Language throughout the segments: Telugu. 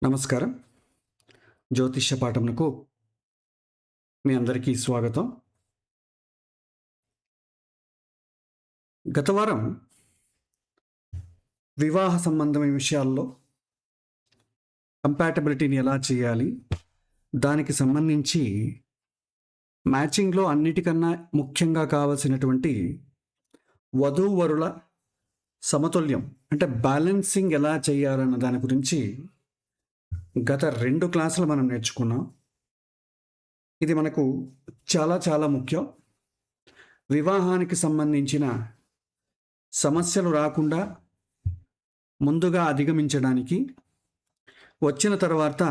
నమస్కారం. జ్యోతిష్య పాఠమునకు మీ అందరికీ స్వాగతం. గత వారం వివాహ సంబంధమైన విషయాల్లో కంపాటబిలిటీని ఎలా చేయాలి, దానికి సంబంధించి మ్యాచింగ్లో అన్నిటికన్నా ముఖ్యంగా కావాల్సినటువంటి వధూవరుల సమతుల్యం అంటే బ్యాలెన్సింగ్ ఎలా చేయాలన్న దాని గురించి గత 2 క్లాసులు మనం నేర్చుకున్నాం. ఇది మనకు చాలా చాలా ముఖ్యం. వివాహానికి సంబంధించిన సమస్యలు రాకుండా ముందుగా అధిగమించడానికి, వచ్చిన తర్వాత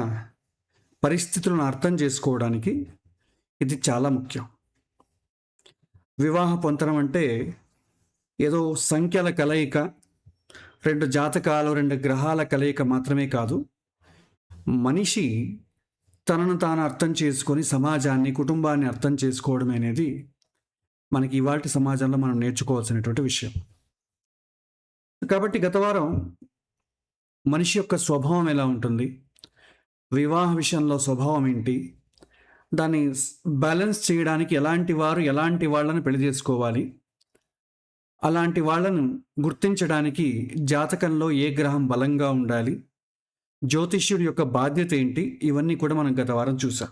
పరిస్థితులను అర్థం చేసుకోవడానికి ఇది చాలా ముఖ్యం. వివాహ పొంతనం అంటే ఏదో సంఖ్యల కలయిక, 2 జాతకాలు, 2 గ్రహాల కలయిక మాత్రమే కాదు. మనిషి తనను తాను అర్థం చేసుకొని సమాజాన్ని, కుటుంబాన్ని అర్థం చేసుకోవడం అనేది మనకి ఇవాల్టి సమాజంలో మనం నేర్చుకోవాల్సినటువంటి విషయం. కాబట్టి గత వారం మనిషి యొక్క స్వభావం ఎలా ఉంటుంది, వివాహ విషయంలో స్వభావం ఏంటి, దాన్ని బ్యాలెన్స్ చేయడానికి ఎలాంటి వారు ఎలాంటి వాళ్ళని పెళ్లి చేసుకోవాలి, అలాంటి వాళ్ళను గుర్తించడానికి జాతకంలో ఏ గ్రహం బలంగా ఉండాలి, జ్యోతిష్యుడి యొక్క బాధ్యత ఏంటి, ఇవన్నీ కూడా మనం గత వారం చూసాం.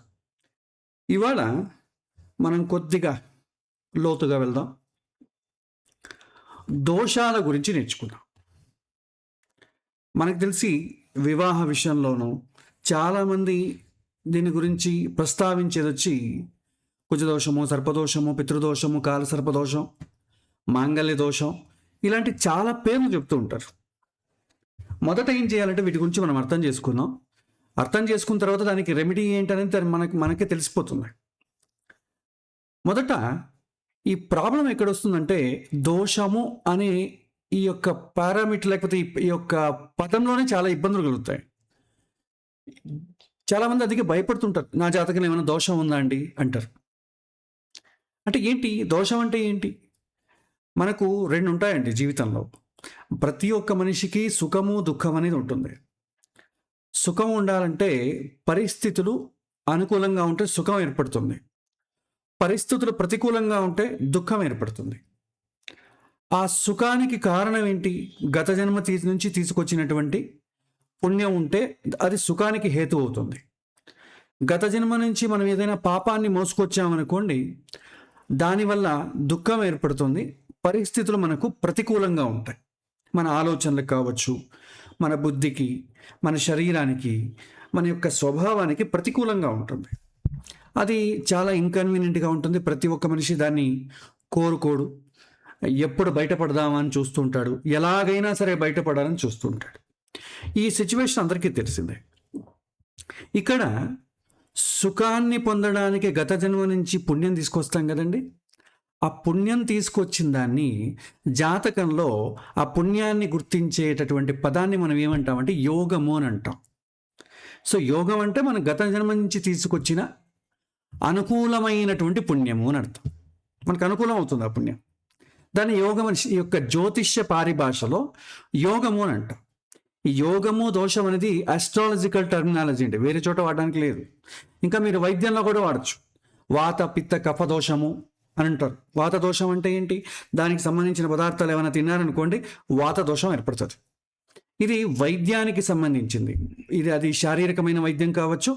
ఇవాళ మనం కొద్దిగా లోతుగా వెళ్దాం. దోషాల గురించి నేర్చుకుందాం. మనకు తెలిసి వివాహ విషయంలోనూ చాలామంది దీని గురించి ప్రస్తావించేది వచ్చి కుజదోషము, సర్పదోషము, పితృదోషము, కాలసర్పదోషం, మాంగళ్య దోషం, ఇలాంటి చాలా పేర్లు చెప్తూ ఉంటారు. మొదట ఏం చేయాలంటే వీటి గురించి మనం అర్థం చేసుకుందాం. అర్థం చేసుకున్న తర్వాత దానికి రెమెడీ ఏంటనేది మనకే తెలిసిపోతుంది. మొదట ఈ ప్రాబ్లం ఎక్కడ వస్తుందంటే, దోషము అనే ఈ యొక్క పారామీటర్ లేకపోతే ఈ యొక్క పదంలోనే చాలా ఇబ్బందులు కలుగుతాయి. చాలామంది అందుకే భయపడుతుంటారు. నా జాతకంలో ఏమైనా దోషం ఉందా అండి అంటారు. అంటే ఏంటి దోషం అంటే ఏంటి? మనకు 2 ఉంటాయండి జీవితంలో. ప్రతి ఒక్క మనిషికి సుఖము, దుఃఖం అనేది ఉంటుంది. సుఖం ఉండాలంటే పరిస్థితులు అనుకూలంగా ఉంటే సుఖం ఏర్పడుతుంది. పరిస్థితులు ప్రతికూలంగా ఉంటే దుఃఖం ఏర్పడుతుంది. ఆ సుఖానికి కారణం ఏంటి? గత జన్మ నుంచి తీసుకొచ్చినటువంటి పుణ్యం ఉంటే అది సుఖానికి హేతు అవుతుంది. గత జన్మ నుంచి మనం ఏదైనా పాపాన్ని మోసుకొచ్చామనుకోండి, దానివల్ల దుఃఖం ఏర్పడుతుంది. పరిస్థితులు మనకు ప్రతికూలంగా ఉంటాయి. మన ఆలోచనలకు కావచ్చు, మన బుద్ధికి, మన శరీరానికి, మన యొక్క స్వభావానికి ప్రతికూలంగా ఉంటుంది. అది చాలా ఇన్కన్వీనియంట్గా ఉంటుంది. ప్రతి ఒక్క మనిషి దాన్ని కోరుకోడు. ఎప్పుడు బయటపడదామా అని చూస్తుంటాడు. ఎలాగైనా సరే బయటపడాలని చూస్తుంటాడు. ఈ సిచ్యువేషన్ అందరికీ తెలిసిందే. ఇక్కడ సుఖాన్ని పొందడానికి గత జన్మ నుంచి పుణ్యం తీసుకొస్తాం కదండి. ఆ పుణ్యం తీసుకొచ్చిన దాన్ని జాతకంలో ఆ పుణ్యాన్ని గుర్తించేటటువంటి పదాన్ని మనం ఏమంటామంటే యోగము అని అంటాం. సో యోగం అంటే మన గత జన్మ నుంచి తీసుకొచ్చిన అనుకూలమైనటువంటి పుణ్యము అని అర్థం. మనకు అనుకూలం అవుతుంది ఆ పుణ్యం. దాన్ని యోగం ఈ యొక్క జ్యోతిష్య పారిభాషలో యోగము అని అంటాం. ఈ యోగము, దోషం అనేది ఆస్ట్రాలజికల్ టర్మినాలజీ అండి, వేరే చోట వాడడానికి లేదు. ఇంకా మీరు వైద్యంలో కూడా వాడచ్చు. వాత, పిత్త, కఫ దోషము అని అంటారు. వాత దోషం అంటే ఏంటి? దానికి సంబంధించిన పదార్థాలు ఏమైనా తిన్నారనుకోండి, వాత దోషం ఏర్పడుతుంది. ఇది వైద్యానికి సంబంధించింది. అది శారీరకమైన వైద్యం కావచ్చు,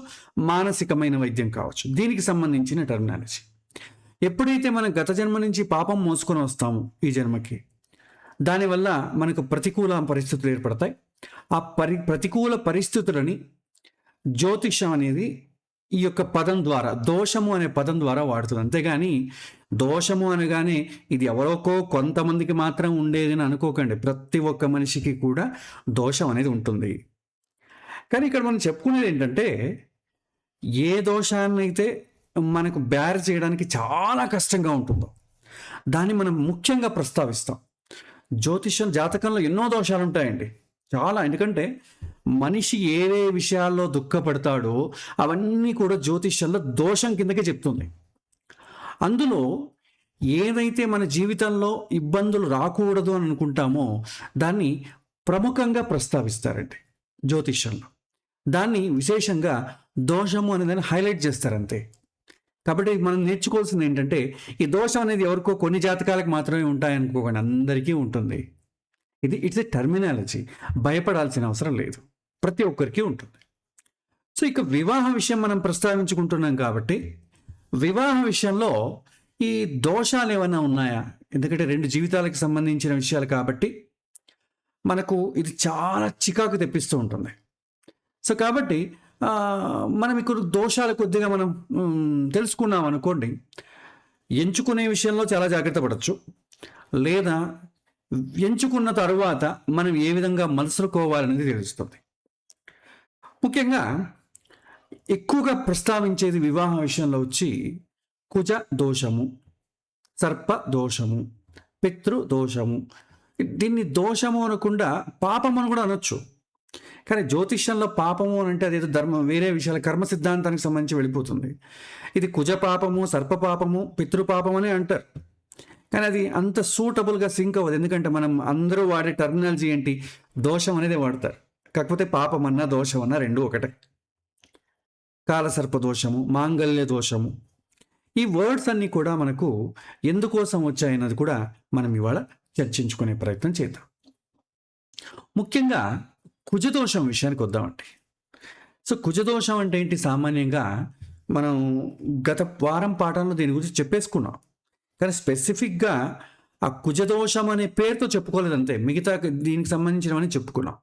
మానసికమైన వైద్యం కావచ్చు. దీనికి సంబంధించిన టర్మినాలజీ. ఎప్పుడైతే మనం గత జన్మ నుంచి పాపం మోసుకొని వస్తామో ఈ జన్మకి, దానివల్ల మనకు ప్రతికూల పరిస్థితులు ఏర్పడతాయి. ఆ ప్రతికూల పరిస్థితులని జ్యోతిషం అనేది ఈ యొక్క పదం ద్వారా, దోషము అనే పదం ద్వారా వాడుతుంది. అంతేగాని దోషము అనగానే ఇది ఎవరోకో కొంతమందికి మాత్రం ఉండేది అని అనుకోకండి. ప్రతి ఒక్క మనిషికి కూడా దోషం అనేది ఉంటుంది. కానీ ఇక్కడ మనం చెప్పుకునేది ఏంటంటే, ఏ దోషాన్నైతే మనకు బేర్ చేయడానికి చాలా కష్టంగా ఉంటుందో దాన్ని మనం ముఖ్యంగా ప్రస్తావిస్తాం. జ్యోతిషం జాతకంలో ఎన్నో దోషాలు ఉంటాయండి, చాలా. ఎందుకంటే మనిషి ఏ విషయాల్లో దుఃఖపడతాడో అవన్నీ కూడా జ్యోతిష్యంలో దోషం కిందకే చెప్తుంది. అందులో ఏదైతే మన జీవితంలో ఇబ్బందులు రాకూడదు అని అనుకుంటామో దాన్ని ప్రముఖంగా ప్రస్తావిస్తారండి జ్యోతిష్యంలో. దాన్ని విశేషంగా దోషము అనే దాన్ని హైలైట్ చేస్తారు అంతే. కాబట్టి మనం నేర్చుకోవాల్సింది ఏంటంటే, ఈ దోషం అనేది ఎవరికో కొన్ని జాతకాలకు మాత్రమే ఉంటాయనుకోకండి, అందరికీ ఉంటుంది. It's a terminology. భయపడాల్సిన అవసరం లేదు, ప్రతి ఒక్కరికి ఉంటుంది. సో ఇక వివాహ విషయం మనం ప్రస్తావించుకుంటున్నాం కాబట్టి, వివాహ విషయంలో ఈ దోషాలు ఏమైనా ఉన్నాయా? ఎందుకంటే 2 జీవితాలకు సంబంధించిన విషయాలు కాబట్టి మనకు ఇది చాలా చికాకు తెప్పిస్తూ ఉంటుంది. సో కాబట్టి మనం ఇక్కడ దోషాలు కొద్దిగా మనం తెలుసుకున్నాం అనుకోండి, ఎంచుకునే విషయంలో చాలా జాగ్రత్త పడవచ్చు. లేదా ఎంచుకున్న తరువాత మనం ఏ విధంగా మలుసుకోవాలనేది తెలుస్తుంది. ముఖ్యంగా ఎక్కువగా ప్రస్తావించేది వివాహ విషయంలో వచ్చి కుజ దోషము, సర్ప దోషము, పితృ దోషము. దీన్ని దోషము అనకుండా పాపం అని కూడా అనొచ్చు. కానీ జ్యోతిష్యంలో పాపము అని అంటే అదేదో వేరే విషయాల కర్మ సిద్ధాంతానికి సంబంధించి వెళ్ళిపోతుంది. ఇది కుజ పాపము, సర్ప పాపము, పితృపాపం అని అంటారు. కానీ అది అంత సూటబుల్గా సింక్ అవ్వదు. ఎందుకంటే మనం అందరూ వాడే టర్మినాలజీ ఏంటి? దోషం అనేది వాడతారు. కాకపోతే పాపం అన్నా దోషం అన్నా రెండు ఒకటే. కాలసర్ప దోషము, మాంగళ్య దోషము, ఈ వర్డ్స్ అన్నీ కూడా మనకు ఎందుకోసం వచ్చాయన్నది కూడా మనం ఇవాళ చర్చించుకునే ప్రయత్నం చేద్దాం. ముఖ్యంగా కుజదోషం విషయానికి వద్దామండి. సో కుజదోషం అంటే ఏంటి? సామాన్యంగా మనం గత వారం పాఠంలో దీని గురించి చెప్పేసుకున్నాం. కానీ స్పెసిఫిక్గా ఆ కుజదోషం అనే పేరుతో చెప్పుకోలేదు అంతే. మిగతా దీనికి సంబంధించినవని చెప్పుకున్నాం.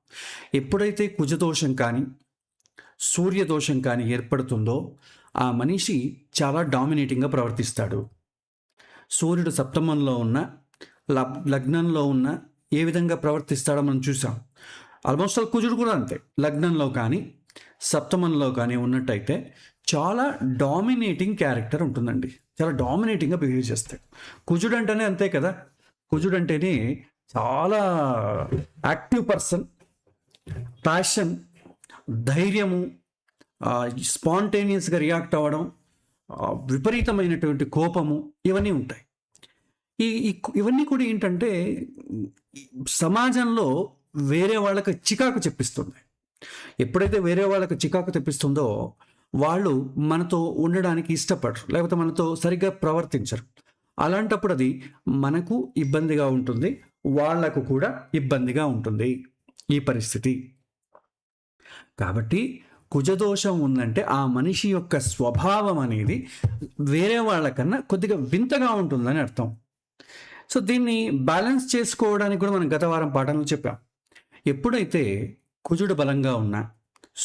ఎప్పుడైతే కుజదోషం కానీ సూర్యదోషం కానీ ఏర్పడుతుందో ఆ మనిషి చాలా డామినేటింగ్గా ప్రవర్తిస్తాడు. సూర్యుడు సప్తమంలో ఉన్న, లగ్నంలో ఉన్న ఏ విధంగా ప్రవర్తిస్తాడో మనం చూసాం. ఆల్మోస్ట్ కుజుడు కూడా అంతే. లగ్నంలో కానీ సప్తమంలో కానీ ఉన్నట్టయితే చాలా డామినేటింగ్ క్యారెక్టర్ ఉంటుందండి. చాలా డామినేటింగ్గా బిహేవ్ చేస్తాడు. కుజుడు అంటేనే అంతే కదా. కుజుడు అంటేనే చాలా యాక్టివ్ పర్సన్, ప్యాషన్, ధైర్యము, స్పాంటేనియస్గా రియాక్ట్ అవ్వడం, విపరీతమైనటువంటి కోపము, ఇవన్నీ ఉంటాయి. ఇవన్నీ కూడా ఏంటంటే సమాజంలో వేరే వాళ్ళకి చికాకు చెప్పిస్తుంది. ఎప్పుడైతే వేరే వాళ్ళకి చికాకు తెప్పిస్తుందో వాళ్ళు మనతో ఉండడానికి ఇష్టపడరు, లేకపోతే మనతో సరిగ్గా ప్రవర్తించరు. అలాంటప్పుడు అది మనకు ఇబ్బందిగా ఉంటుంది, వాళ్లకు కూడా ఇబ్బందిగా ఉంటుంది ఈ పరిస్థితి. కాబట్టి కుజదోషం ఉందంటే ఆ మనిషి యొక్క స్వభావం అనేది వేరే వాళ్ళకన్నా కొద్దిగా వింతగా ఉంటుందని అర్థం. సో దీన్ని బ్యాలెన్స్ చేసుకోవడానికి కూడా మనం గత వారం పాఠంలో చెప్పాం. ఎప్పుడైతే కుజుడు బలంగా ఉన్నా,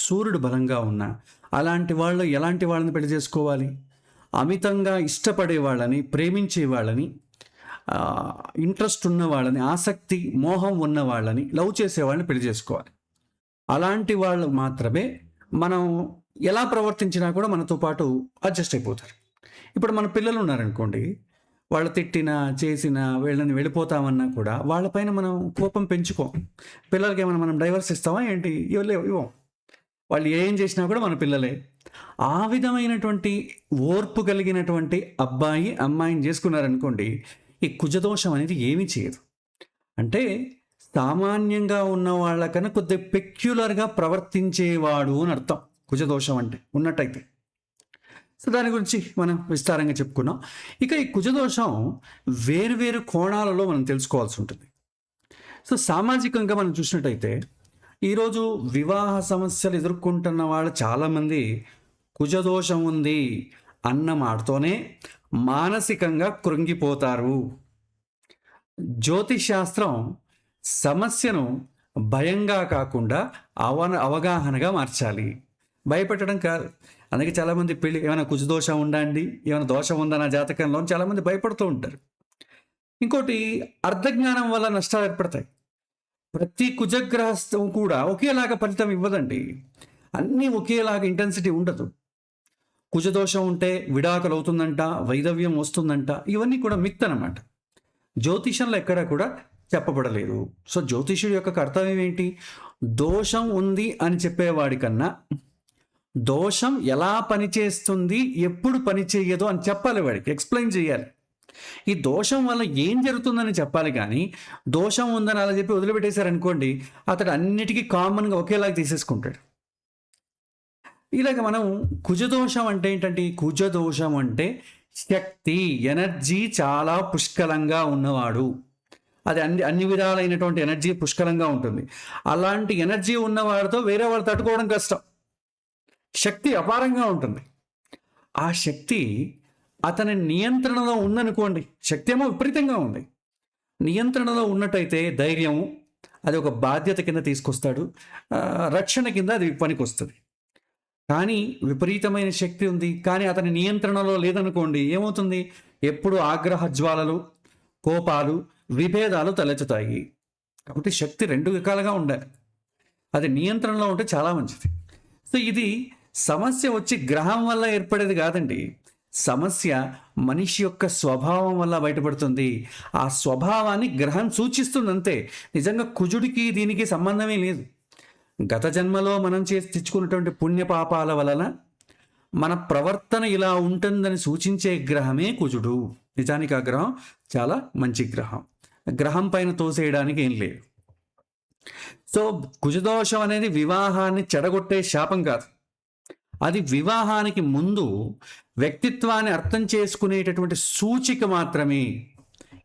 సూర్యుడు బలంగా ఉన్నా, అలాంటి వాళ్ళు ఎలాంటి వాళ్ళని పెళ్లి చేసుకోవాలి? అమితంగా ఇష్టపడే వాళ్ళని, ప్రేమించే వాళ్ళని, ఇంట్రెస్ట్ ఉన్న వాళ్ళని, ఆసక్తి, మోహం ఉన్న వాళ్ళని, లవ్ చేసే వాళ్ళని పెళ్లి చేసుకోవాలి. అలాంటి వాళ్ళు మాత్రమే మనం ఎలా ప్రవర్తించినా కూడా మనతో పాటు అడ్జస్ట్ అయిపోతారు. ఇప్పుడు మన పిల్లలు ఉన్నారనుకోండి, వాళ్ళు తిట్టినా చేసినా వీళ్ళని వెళ్ళిపోతామన్నా కూడా వాళ్ళపైన మనం కోపం పెంచుకోం. పిల్లలకి ఏమైనా మనం డైవర్స్ ఇస్తామా ఏంటి? ఇవ్వం. వాళ్ళు ఏం చేసినా కూడా మన పిల్లలే. ఆ విధమైనటువంటి ఓర్పు కలిగినటువంటి అబ్బాయి అమ్మాయిని చేసుకున్నారనుకోండి, ఈ కుజదోషం అనేది ఏమీ చేయదు. అంటే సామాన్యంగా ఉన్న వాళ్ళకన్నా కొద్దిగా పెక్యులర్గా ప్రవర్తించేవాడు అని అర్థం కుజదోషం అంటే ఉన్నట్టయితే. సో దాని గురించి మనం విస్తారంగా చెప్పుకున్నాం. ఇక ఈ కుజదోషం వేరువేరు కోణాలలో మనం తెలుసుకోవాల్సి ఉంటుంది. సో సామాజికంగా మనం చూసినట్టయితే ఈరోజు వివాహ సమస్యలు ఎదుర్కొంటున్న వాళ్ళు చాలామంది కుజదోషం ఉంది అన్న మాటతోనే మానసికంగా కృంగిపోతారు. జ్యోతిశాస్త్రం సమస్యను భయంగా కాకుండా అవగాహనగా మార్చాలి, భయపెట్టడం కాదు. అందుకే చాలామంది పెళ్ళి ఏమైనా కుజదోషం ఉందా అండి, ఏమైనా దోషం ఉందా నా జాతకంలో అని చాలామంది భయపడుతూ ఉంటారు. ఇంకోటి, అర్ధజ్ఞానం వల్ల నష్టాలు ఏర్పడతాయి. ప్రతి కుజగ్రహస్థం కూడా ఒకేలాగా ఫలితం ఇవ్వదండి. అన్నీ ఒకేలాగా ఇంటెన్సిటీ ఉండదు. కుజదోషం ఉంటే విడాకులు అవుతుందంట, వైధవ్యం వస్తుందంట, ఇవన్నీ కూడా మిత్ అన్నమాట. జ్యోతిషంలో ఎక్కడా కూడా చెప్పబడలేదు. సో జ్యోతిషుడి యొక్క కర్తవ్యం ఏంటి? దోషం ఉంది అని చెప్పేవాడి కన్నా దోషం ఎలా పనిచేస్తుంది, ఎప్పుడు పనిచేయదు అని చెప్పాలి, వాడికి ఎక్స్ప్లెయిన్ చేయాలి. ఈ దోషం వల్ల ఏం జరుగుతుందని చెప్పాలి. కానీ దోషం ఉందని అలా చెప్పి వదిలిపెట్టేశారనుకోండి, అతడు అన్నిటికీ కామన్గా ఒకేలాగా తీసేసుకుంటాడు. ఇలాగ మనం కుజదోషం అంటే ఏంటంటే, కుజదోషం అంటే శక్తి, ఎనర్జీ చాలా పుష్కలంగా ఉన్నవాడు. అది అన్ని అన్ని విధాలైనటువంటి ఎనర్జీ పుష్కలంగా ఉంటుంది. అలాంటి ఎనర్జీ ఉన్నవాడితో వేరే వాళ్ళు తట్టుకోవడం కష్టం. శక్తి అపారంగా ఉంటుంది. ఆ శక్తి అతని నియంత్రణలో ఉందనుకోండి, శక్తి ఏమో విపరీతంగా ఉంది. నియంత్రణలో ఉన్నట్టయితే ధైర్యము, అది ఒక బాధ్యత కింద తీసుకొస్తాడు. రక్షణ కింద అది పనికొస్తుంది. కానీ విపరీతమైన శక్తి ఉంది, కానీ అతని నియంత్రణలో లేదనుకోండి, ఏమవుతుంది? ఎప్పుడు ఆగ్రహ జ్వాలలు, కోపాలు, విభేదాలు తలెత్తుతాయి. కాబట్టి శక్తి రెండు రకాలుగా ఉండాలి. అది నియంత్రణలో ఉంటే చాలా మంచిది. సో ఇది సమస్య వచ్చి గ్రహం వల్ల ఏర్పడేది కాదండి. సమస్య మనిషి యొక్క స్వభావం వల్ల బయటపడుతుంది. ఆ స్వభావాన్ని గ్రహం సూచిస్తుంది అంతే. నిజంగా కుజుడికి దీనికి సంబంధమే లేదు. గత జన్మలో మనం చేసి తెచ్చుకున్నటువంటి పుణ్యపాపాల వలన మన ప్రవర్తన ఇలా ఉంటుందని సూచించే గ్రహమే కుజుడు. నిజానికి ఆ గ్రహం చాలా మంచి గ్రహం. గ్రహం పైన తోసేయడానికి ఏం లేదు. సో కుజదోషం అనేది వివాహాన్ని చెడగొట్టే శాపం కాదు. అది వివాహానికి ముందు వ్యక్తిత్వాన్ని అర్థం చేసుకునేటటువంటి సూచిక మాత్రమే.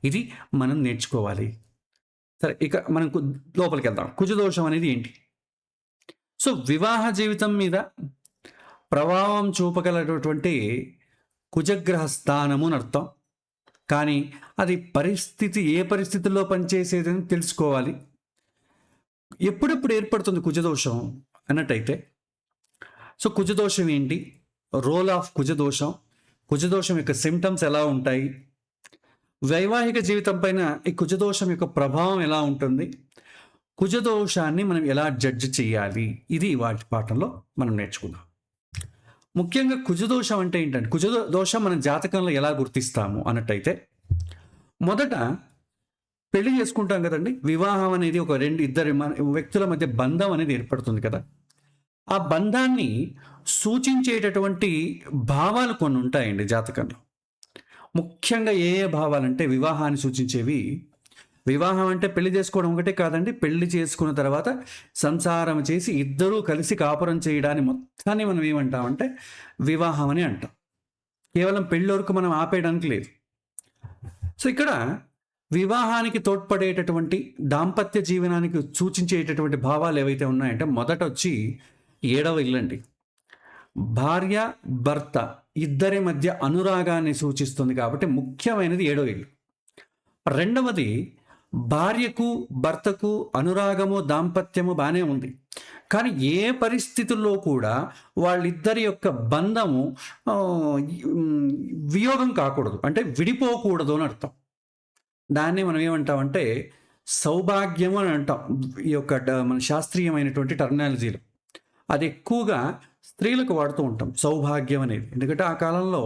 ఇది మనం నేర్చుకోవాలి. సరే, ఇక మనం లోపలికి వెళ్దాం. కుజదోషం అనేది ఏంటి? సో వివాహ జీవితం మీద ప్రభావం చూపగలటువంటి కుజగ్రహ స్థానము అని అర్థం. కానీ అది ఏ పరిస్థితుల్లో పనిచేసేదని తెలుసుకోవాలి. ఎప్పుడెప్పుడు ఏర్పడుతుంది కుజదోషం అన్నట్టయితే, సో కుజదోషం ఏంటి, రోల్ ఆఫ్ కుజదోషం, కుజదోషం యొక్క సిమ్టమ్స్ ఎలా ఉంటాయి, వైవాహిక జీవితం పైన ఈ కుజదోషం యొక్క ప్రభావం ఎలా ఉంటుంది, కుజదోషాన్ని మనం ఎలా జడ్జి చేయాలి, ఇది వాటి పాఠంలో మనం నేర్చుకుందాం. ముఖ్యంగా కుజదోషం అంటే ఏంటంటే, కుజదోషం మన జాతకంలో ఎలా గుర్తిస్తాము అన్నట్టయితే, మొదట పెళ్లి చేసుకుంటాం కదండి. వివాహం అనేది ఒక ఇద్దరు వ్యక్తుల మధ్య బంధం అనేది ఏర్పడుతుంది కదా. ఆ బంధాన్ని సూచించేటటువంటి భావాలు కొన్ని ఉంటాయండి జాతకంలో. ముఖ్యంగా ఏ భావాలంటే వివాహాన్ని సూచించేవి. వివాహం అంటే పెళ్లి చేసుకోవడం ఒకటే కాదండి. పెళ్లి చేసుకున్న తర్వాత సంసారం చేసి ఇద్దరూ కలిసి కాపురం చేయడాన్ని మొత్తాన్ని మనం ఏమంటామంటే వివాహం అని అంటాం. కేవలం పెళ్లి వరకు మనం ఆపేయడానికి లేదు. సో ఇక్కడ వివాహానికి తోడ్పడేటటువంటి దాంపత్య జీవనానికి సూచించేటటువంటి భావాలు ఏవైతే ఉన్నాయంటే, మొదట వచ్చి 7వ ఇల్లు అండి. భార్య భర్త ఇద్దరి మధ్య అనురాగాన్ని సూచిస్తుంది కాబట్టి ముఖ్యమైనది 7వ ఇల్లు. రెండవది, భార్యకు భర్తకు అనురాగము దాంపత్యము బాగానే ఉంది, కానీ ఏ పరిస్థితుల్లో కూడా వాళ్ళిద్దరి యొక్క బంధము వియోగం కాకూడదు, అంటే విడిపోకూడదు అని అర్థం. దాన్ని మనం ఏమంటామంటే సౌభాగ్యం అని అంటాం ఈ యొక్క మన శాస్త్రీయమైనటువంటి టర్మినాలజీలో. అది ఎక్కువగా స్త్రీలకు వాడుతూ ఉంటాం సౌభాగ్యం అనేది. ఎందుకంటే ఆ కాలంలో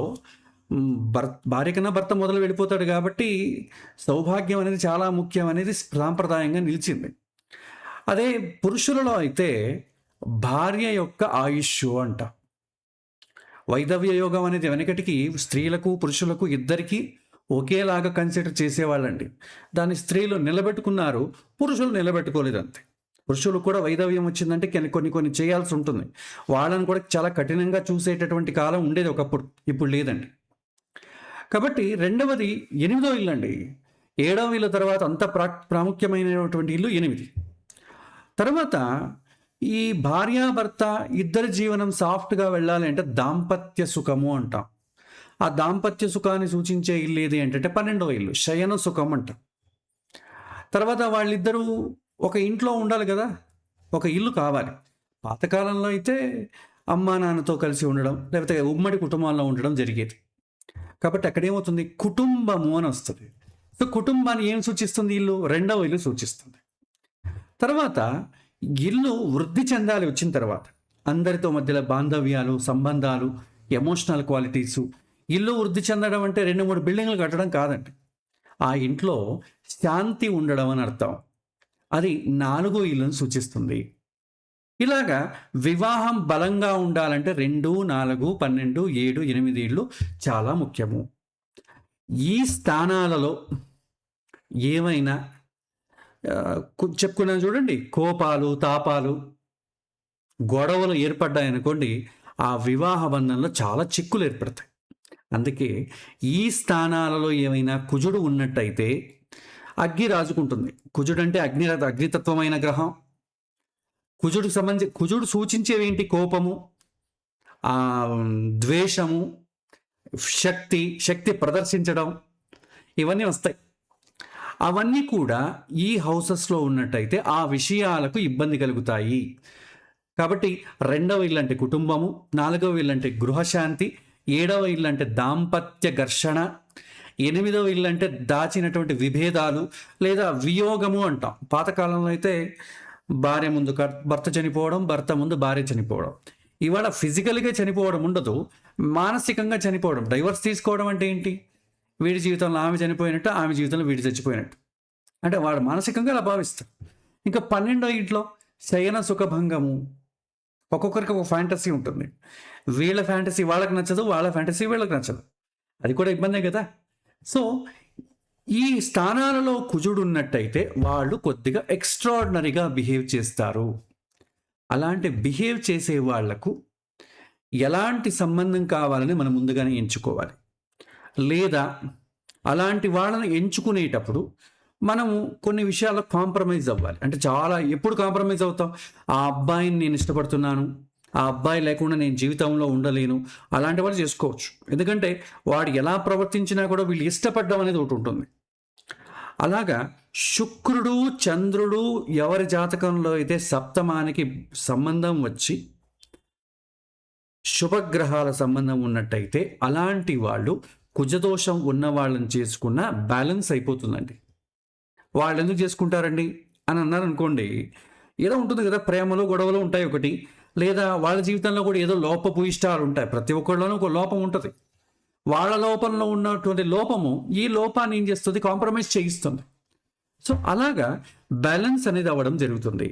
భార్య కన్నా భర్త మొదలు వెళ్ళిపోతాడు కాబట్టి సౌభాగ్యం అనేది చాలా ముఖ్యం అనేది సాంప్రదాయంగా నిలిచింది. అదే పురుషులలో అయితే భార్య యొక్క ఆయుష్ అంట. వైధవ్య యోగం అనేది వెనకటికి స్త్రీలకు పురుషులకు ఇద్దరికీ ఒకేలాగా కన్సిడర్ చేసేవాళ్ళండి. దాన్ని స్త్రీలు నిలబెట్టుకున్నారు, పురుషులు నిలబెట్టుకోలేదు అంతే. పురుషులు కూడా వైధవ్యం వచ్చిందంటే కొన్ని చేయాల్సి ఉంటుంది. వాళ్ళని కూడా చాలా కఠినంగా చూసేటటువంటి కాలం ఉండేది ఒకప్పుడు, ఇప్పుడు లేదండి. కాబట్టి రెండవది 8వ ఇల్లు అండి. 7వ ఇల్లు తర్వాత అంత ప్రాముఖ్యమైనటువంటి ఇల్లు 8. తర్వాత ఈ భార్యాభర్త ఇద్దరి జీవనం సాఫ్ట్గా వెళ్ళాలి అంటే దాంపత్య సుఖము అంటాం. ఆ దాంపత్య సుఖాన్ని సూచించే ఇల్లు ఏది ఏంటంటే 12వ ఇల్లు, శయన సుఖం అంట. తర్వాత వాళ్ళిద్దరూ ఒక ఇంట్లో ఉండాలి కదా, ఒక ఇల్లు కావాలి. పాతకాలంలో అయితే అమ్మా నాన్నతో కలిసి ఉండడం, లేకపోతే ఉమ్మడి కుటుంబాల్లో ఉండడం జరిగేది. కాబట్టి అక్కడ ఏమవుతుంది, కుటుంబము అని వస్తుంది. సో కుటుంబాన్ని ఏం సూచిస్తుంది? ఇల్లు, 2వ ఇల్లు సూచిస్తుంది. తర్వాత ఇల్లు వృద్ధి చెందాలి. వచ్చిన తర్వాత అందరితో మధ్యలో బాంధవ్యాలు, సంబంధాలు, ఎమోషనల్ క్వాలిటీసు. ఇల్లు వృద్ధి చెందడం అంటే 2-3 బిల్డింగ్లు కట్టడం కాదండి. ఆ ఇంట్లో శాంతి ఉండడం అని అర్థం. అది 4వ ఇల్లును సూచిస్తుంది. ఇలాగా వివాహం బలంగా ఉండాలంటే 2, 4, 12, 7, 8 ఇళ్ళు చాలా ముఖ్యము. ఈ స్థానాలలో ఏమైనా చెప్పుకున్నాను చూడండి, కోపాలు, తాపాలు, గొడవలు ఏర్పడ్డాయనుకోండి, ఆ వివాహ బంధంలో చాలా చిక్కులు ఏర్పడతాయి. అందుకే ఈ స్థానాలలో ఏమైనా కుజుడు ఉన్నట్టయితే అగ్గి రాజుకుంటుంది. కుజుడు అంటే అగ్నితత్వమైన గ్రహం. కుజుడు సూచించేవేంటి? కోపము, ఆ ద్వేషము, శక్తి ప్రదర్శించడం, ఇవన్నీ వస్తాయి. అవన్నీ కూడా ఈ హౌసెస్లో ఉన్నట్టయితే ఆ విషయాలకు ఇబ్బంది కలుగుతాయి. కాబట్టి 2వ ఇల్లు అంటే కుటుంబము, 4వ ఇల్లు అంటే గృహశాంతి, 7వ ఇల్లు అంటే దాంపత్య ఘర్షణ, 8వ ఇల్లు అంటే దాచినటువంటి విభేదాలు లేదా వియోగము అంటాం. పాతకాలంలో అయితే భార్య ముందు భర్త చనిపోవడం, భర్త ముందు భార్య చనిపోవడం. ఇవాళ ఫిజికల్గా చనిపోవడం ఉండదు, మానసికంగా చనిపోవడం. డైవర్స్ తీసుకోవడం అంటే ఏంటి? వీడి జీవితంలో ఆమె చనిపోయినట్టు, ఆమె జీవితంలో వీడి చచ్చిపోయినట్టు. అంటే వాడు మానసికంగా అలా భావిస్తాడు. ఇంకా 12వ ఇంట్లో శయన సుఖభంగము. ఒక్కొక్కరికి ఒక ఫ్యాంటసీ ఉంటుంది. వీళ్ళ ఫ్యాంటసీ వాళ్ళకి నచ్చదు, వాళ్ళ ఫ్యాంటసీ వీళ్ళకి నచ్చదు. అది కూడా ఇబ్బందే కదా. సో ఈ స్థానాలలో కుజుడు ఉన్నట్టయితే వాళ్ళు కొద్దిగా ఎక్స్ట్రాడినరీగా బిహేవ్ చేస్తారు. అలాంటి బిహేవ్ చేసే వాళ్లకు ఎలాంటి సంబంధం కావాలని మనం ముందుగానే ఎంచుకోవాలి. లేదా అలాంటి వాళ్ళని ఎంచుకునేటప్పుడు మనము కొన్ని విషయాల్లో కాంప్రమైజ్ అవ్వాలి. అంటే ఎప్పుడు కాంప్రమైజ్ అవుతాం? ఆ అబ్బాయిని నేను ఇష్టపడుతున్నాను, ఆ అబ్బాయి లేకుండా నేను జీవితంలో ఉండలేను, అలాంటి వాళ్ళు చేసుకోవచ్చు. ఎందుకంటే వాడు ఎలా ప్రవర్తించినా కూడా వీళ్ళు ఇష్టపడడం అనేది ఒకటి ఉంటుంది. అలాగా శుక్రుడు, చంద్రుడు ఎవరి జాతకంలో అయితే సప్తమానికి సంబంధం వచ్చి శుభగ్రహాల సంబంధం ఉన్నట్టయితే అలాంటి వాళ్ళు కుజదోషం ఉన్న వాళ్ళని చేసుకున్న బ్యాలెన్స్ అయిపోతుందండి. వాళ్ళు ఎందుకు చేసుకుంటారండి అని అన్నారనుకోండి, ఏదో ఉంటుంది కదా, ప్రేమలు గొడవలు ఉంటాయి ఒకటి, లేదా వాళ్ళ జీవితంలో కూడా ఏదో లోపపు ఇష్టాలు ఉంటాయి. ప్రతి ఒక్కళ్ళలోనూ ఒక లోపం ఉంటుంది. వాళ్ళ లోపంలో ఉన్నటువంటి లోపము ఈ లోపాన్ని ఏం చేస్తుంది? కాంప్రమైజ్ చేయిస్తుంది. సో అలాగా బ్యాలెన్స్ అనేది అవ్వడం జరుగుతుంది.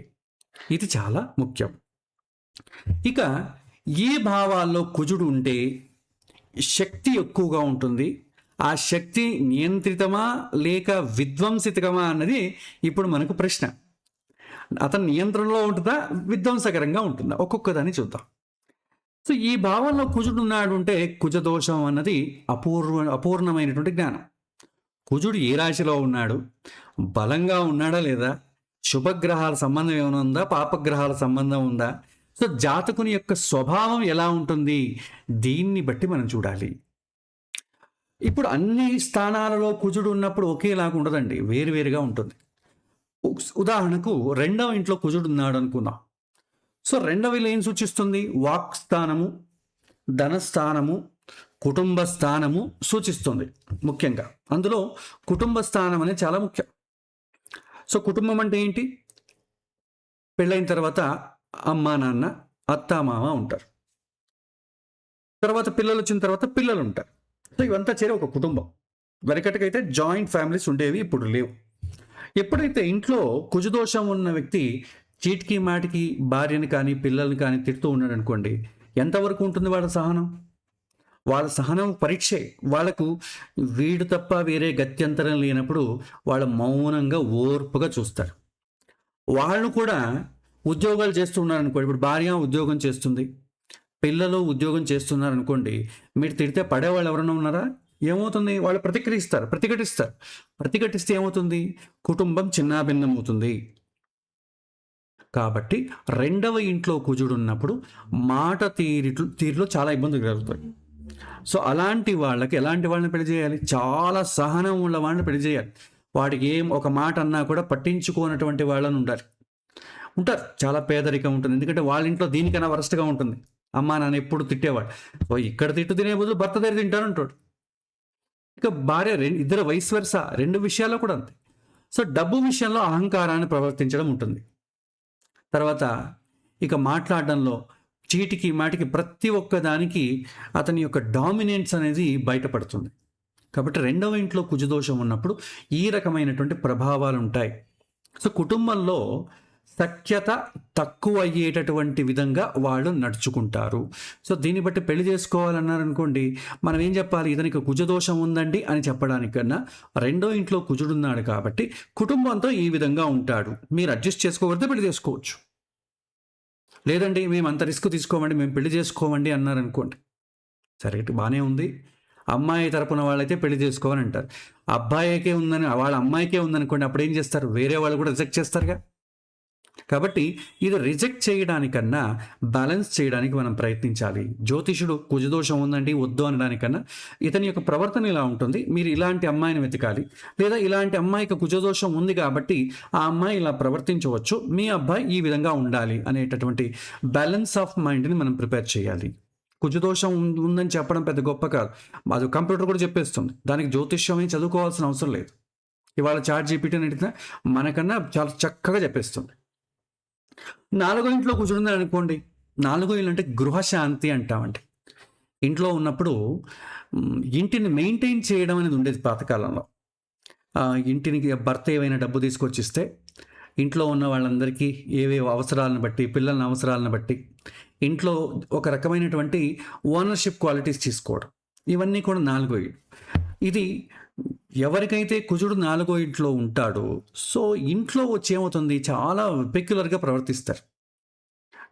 ఇది చాలా ముఖ్యం. ఇక ఏ భావాల్లో కుజుడు ఉంటే శక్తి ఎక్కువగా ఉంటుంది, ఆ శక్తి నియంత్రితమా లేక విధ్వంసితమా అన్నది ఇప్పుడు మనకు ప్రశ్న. అతని నియంత్రణలో ఉంటుందా, విధ్వంసకరంగా ఉంటుందా? ఒక్కొక్కదాన్ని చూద్దాం. సో ఈ భావంలో కుజుడు ఉన్నాడు అంటే కుజదోషం అన్నది అపూర్ణమైనటువంటి జ్ఞానం. కుజుడు ఏ రాశిలో ఉన్నాడు, బలంగా ఉన్నాడా లేదా, శుభగ్రహాల సంబంధం ఏమైనా ఉందా, పాపగ్రహాల సంబంధం ఉందా, సో జాతకుని యొక్క స్వభావం ఎలా ఉంటుంది, దీన్ని బట్టి మనం చూడాలి. ఇప్పుడు అన్ని స్థానాలలో కుజుడు ఉన్నప్పుడు ఒకేలాగా ఉండదండి, వేరువేరుగా ఉంటుంది. ఉదాహరణకు 2వ ఇంట్లో కుజుడు ఉన్నాడు అనుకుందాం. సో 2వ ఇల్లు ఏం సూచిస్తుంది? వాక్ స్థానము, ధనస్థానము, కుటుంబ స్థానము సూచిస్తుంది. ముఖ్యంగా అందులో కుటుంబ స్థానం అనేది చాలా ముఖ్యం. సో కుటుంబం అంటే ఏంటి? పెళ్ళైన తర్వాత అమ్మా నాన్న, అత్త మామ ఉంటారు. తర్వాత పిల్లలు వచ్చిన తర్వాత పిల్లలు ఉంటారు. సో ఇవంతా చేరి ఒక కుటుంబం. వెనకటికైతే జాయింట్ ఫ్యామిలీస్ ఉండేవి, ఇప్పుడు లేవు. ఎప్పుడైతే ఇంట్లో కుజదోషం ఉన్న వ్యక్తి చీటికి మాటికి భార్యని కానీ పిల్లల్ని కానీ తిడుతూ ఉన్నాడు అనుకోండి, ఎంతవరకు ఉంటుంది వాళ్ళ సహనం? వాళ్ళ సహనం పరీక్షే. వాళ్ళకు వీడు తప్ప వేరే గత్యంతరం లేనప్పుడు వాళ్ళు మౌనంగా ఓర్పుగా చూస్తారు. వాళ్ళు కూడా ఉద్యోగాలు చేస్తూ ఉన్నారనుకోండి, ఇప్పుడు భార్య ఉద్యోగం చేస్తుంది, పిల్లలు ఉద్యోగం చేస్తున్నారు అనుకోండి, మీరు తిడితే పడేవాళ్ళు ఎవరైనా ఉన్నారా? ఏమవుతుంది? వాళ్ళు ప్రతిఘటిస్తే ఏమవుతుంది? కుటుంబం చిన్నాభిన్నం అవుతుంది. కాబట్టి 2వ ఇంట్లో కుజుడు ఉన్నప్పుడు మాట తీరులో చాలా ఇబ్బందులు కలుగుతాయి. సో అలాంటి ఎలాంటి వాళ్ళని పెళ్లి చేయాలి? చాలా సహనం ఉన్న వాళ్ళని పెళ్లి చేయాలి. వాడికి ఒక మాట అన్నా కూడా పట్టించుకోనటువంటి వాళ్ళని ఉంటారు. చాలా పేదరికం ఉంటుంది, ఎందుకంటే వాళ్ళ ఇంట్లో దీనికన్నా వరస్ట్గా ఉంటుంది. అమ్మా నాన్న ఎప్పుడు తిట్టేవాడు, ఇక్కడ తిట్టు తినే బదులు భర్త దగ్గర తింటాను అంటాడు. ఇక భార్య ఇద్దరు వైస్ వర్సా, 2 విషయాల్లో కూడా అంతే. సో డబ్బు విషయంలో అహంకారాన్ని ప్రవర్తించడం ఉంటుంది. తర్వాత ఇక మాట్లాడడంలో చీటికి మాటికి ప్రతి ఒక్కదానికి అతని యొక్క డామినెన్స్ అనేది బయటపడుతుంది. కాబట్టి 2వ ఇంట్లో కుజదోషం ఉన్నప్పుడు ఈ రకమైనటువంటి ప్రభావాలు ఉంటాయి. సో కుటుంబంలో సఖ్యత తక్కువ అయ్యేటటువంటి విధంగా వాళ్ళు నడుచుకుంటారు. సో దీన్ని బట్టి పెళ్లి చేసుకోవాలన్నారనుకోండి, మనం ఏం చెప్పాలి? ఇతనికి కుజదోషం ఉందండి అని చెప్పడానికన్నా 2వ ఇంట్లో కుజుడున్నాడు కాబట్టి కుటుంబంతో ఈ విధంగా ఉంటాడు, మీరు అడ్జస్ట్ చేసుకోగలిగితే పెళ్లి చేసుకోవచ్చు. లేదండి మేము అంత రిస్క్ తీసుకోమండి, మేము పెళ్లి చేసుకోమండి అన్నారనుకోండి, సరే బాగానే ఉంది. అమ్మాయి తరపున వాళ్ళైతే పెళ్లి చేసుకోమని అంటారు. అబ్బాయికే ఉందని వాళ్ళ అమ్మాయికే ఉందనుకోండి, అప్పుడు ఏం చేస్తారు? వేరే వాళ్ళు కూడా రిజెక్ట్ చేస్తారుగా. కాబట్టి ఇది రిజెక్ట్ చేయడానికన్నా బ్యాలెన్స్ చేయడానికి మనం ప్రయత్నించాలి. జ్యోతిషుడు కుజదోషం ఉందండి వద్దు అనడానికన్నా ఇతని యొక్క ప్రవర్తన ఇలా ఉంటుంది, మీరు ఇలాంటి అమ్మాయిని వెతకాలి, లేదా ఇలాంటి అమ్మాయికి కుజదోషం ఉంది కాబట్టి ఆ అమ్మాయి ఇలా ప్రవర్తించవచ్చు, మీ అబ్బాయి ఈ విధంగా ఉండాలి అనేటటువంటి బ్యాలెన్స్ ఆఫ్ మైండ్ని మనం ప్రిపేర్ చేయాలి. కుజదోషం ఉందని చెప్పడం పెద్ద గొప్ప కాదు, అది కంప్యూటర్ కూడా చెప్పేస్తుంది. దానికి జ్యోతిష్యమే చదువుకోవాల్సిన అవసరం లేదు. ఇవాళ చాట్ జీపీటీని అడిగితే మనకన్నా చాలా చక్కగా చెప్పేస్తుంది. 4వ ఇంట్లో కూర్చుంది అనుకోండి, 4వ ఇల్లు అంటే గృహశాంతి అంటామండి. ఇంట్లో ఉన్నప్పుడు ఇంటిని మెయింటైన్ చేయడం అనేది ఉండేది పాతకాలంలో. ఇంటికి భర్త ఏవైనా డబ్బు తీసుకొచ్చిస్తే ఇంట్లో ఉన్న వాళ్ళందరికీ ఏవేవో అవసరాలను బట్టి, పిల్లల అవసరాలను బట్టి ఇంట్లో ఒక రకమైనటువంటి ఓనర్షిప్ క్వాలిటీస్ తీసుకోవడం, ఇవన్నీ కూడా 4వ ఇల్లు. ఇది ఎవరికైతే కుజుడు 4వ ఇంట్లో ఉంటాడో, సో ఇంట్లో వచ్చేమవుతుంది, చాలా పెక్యులర్గా ప్రవర్తిస్తారు.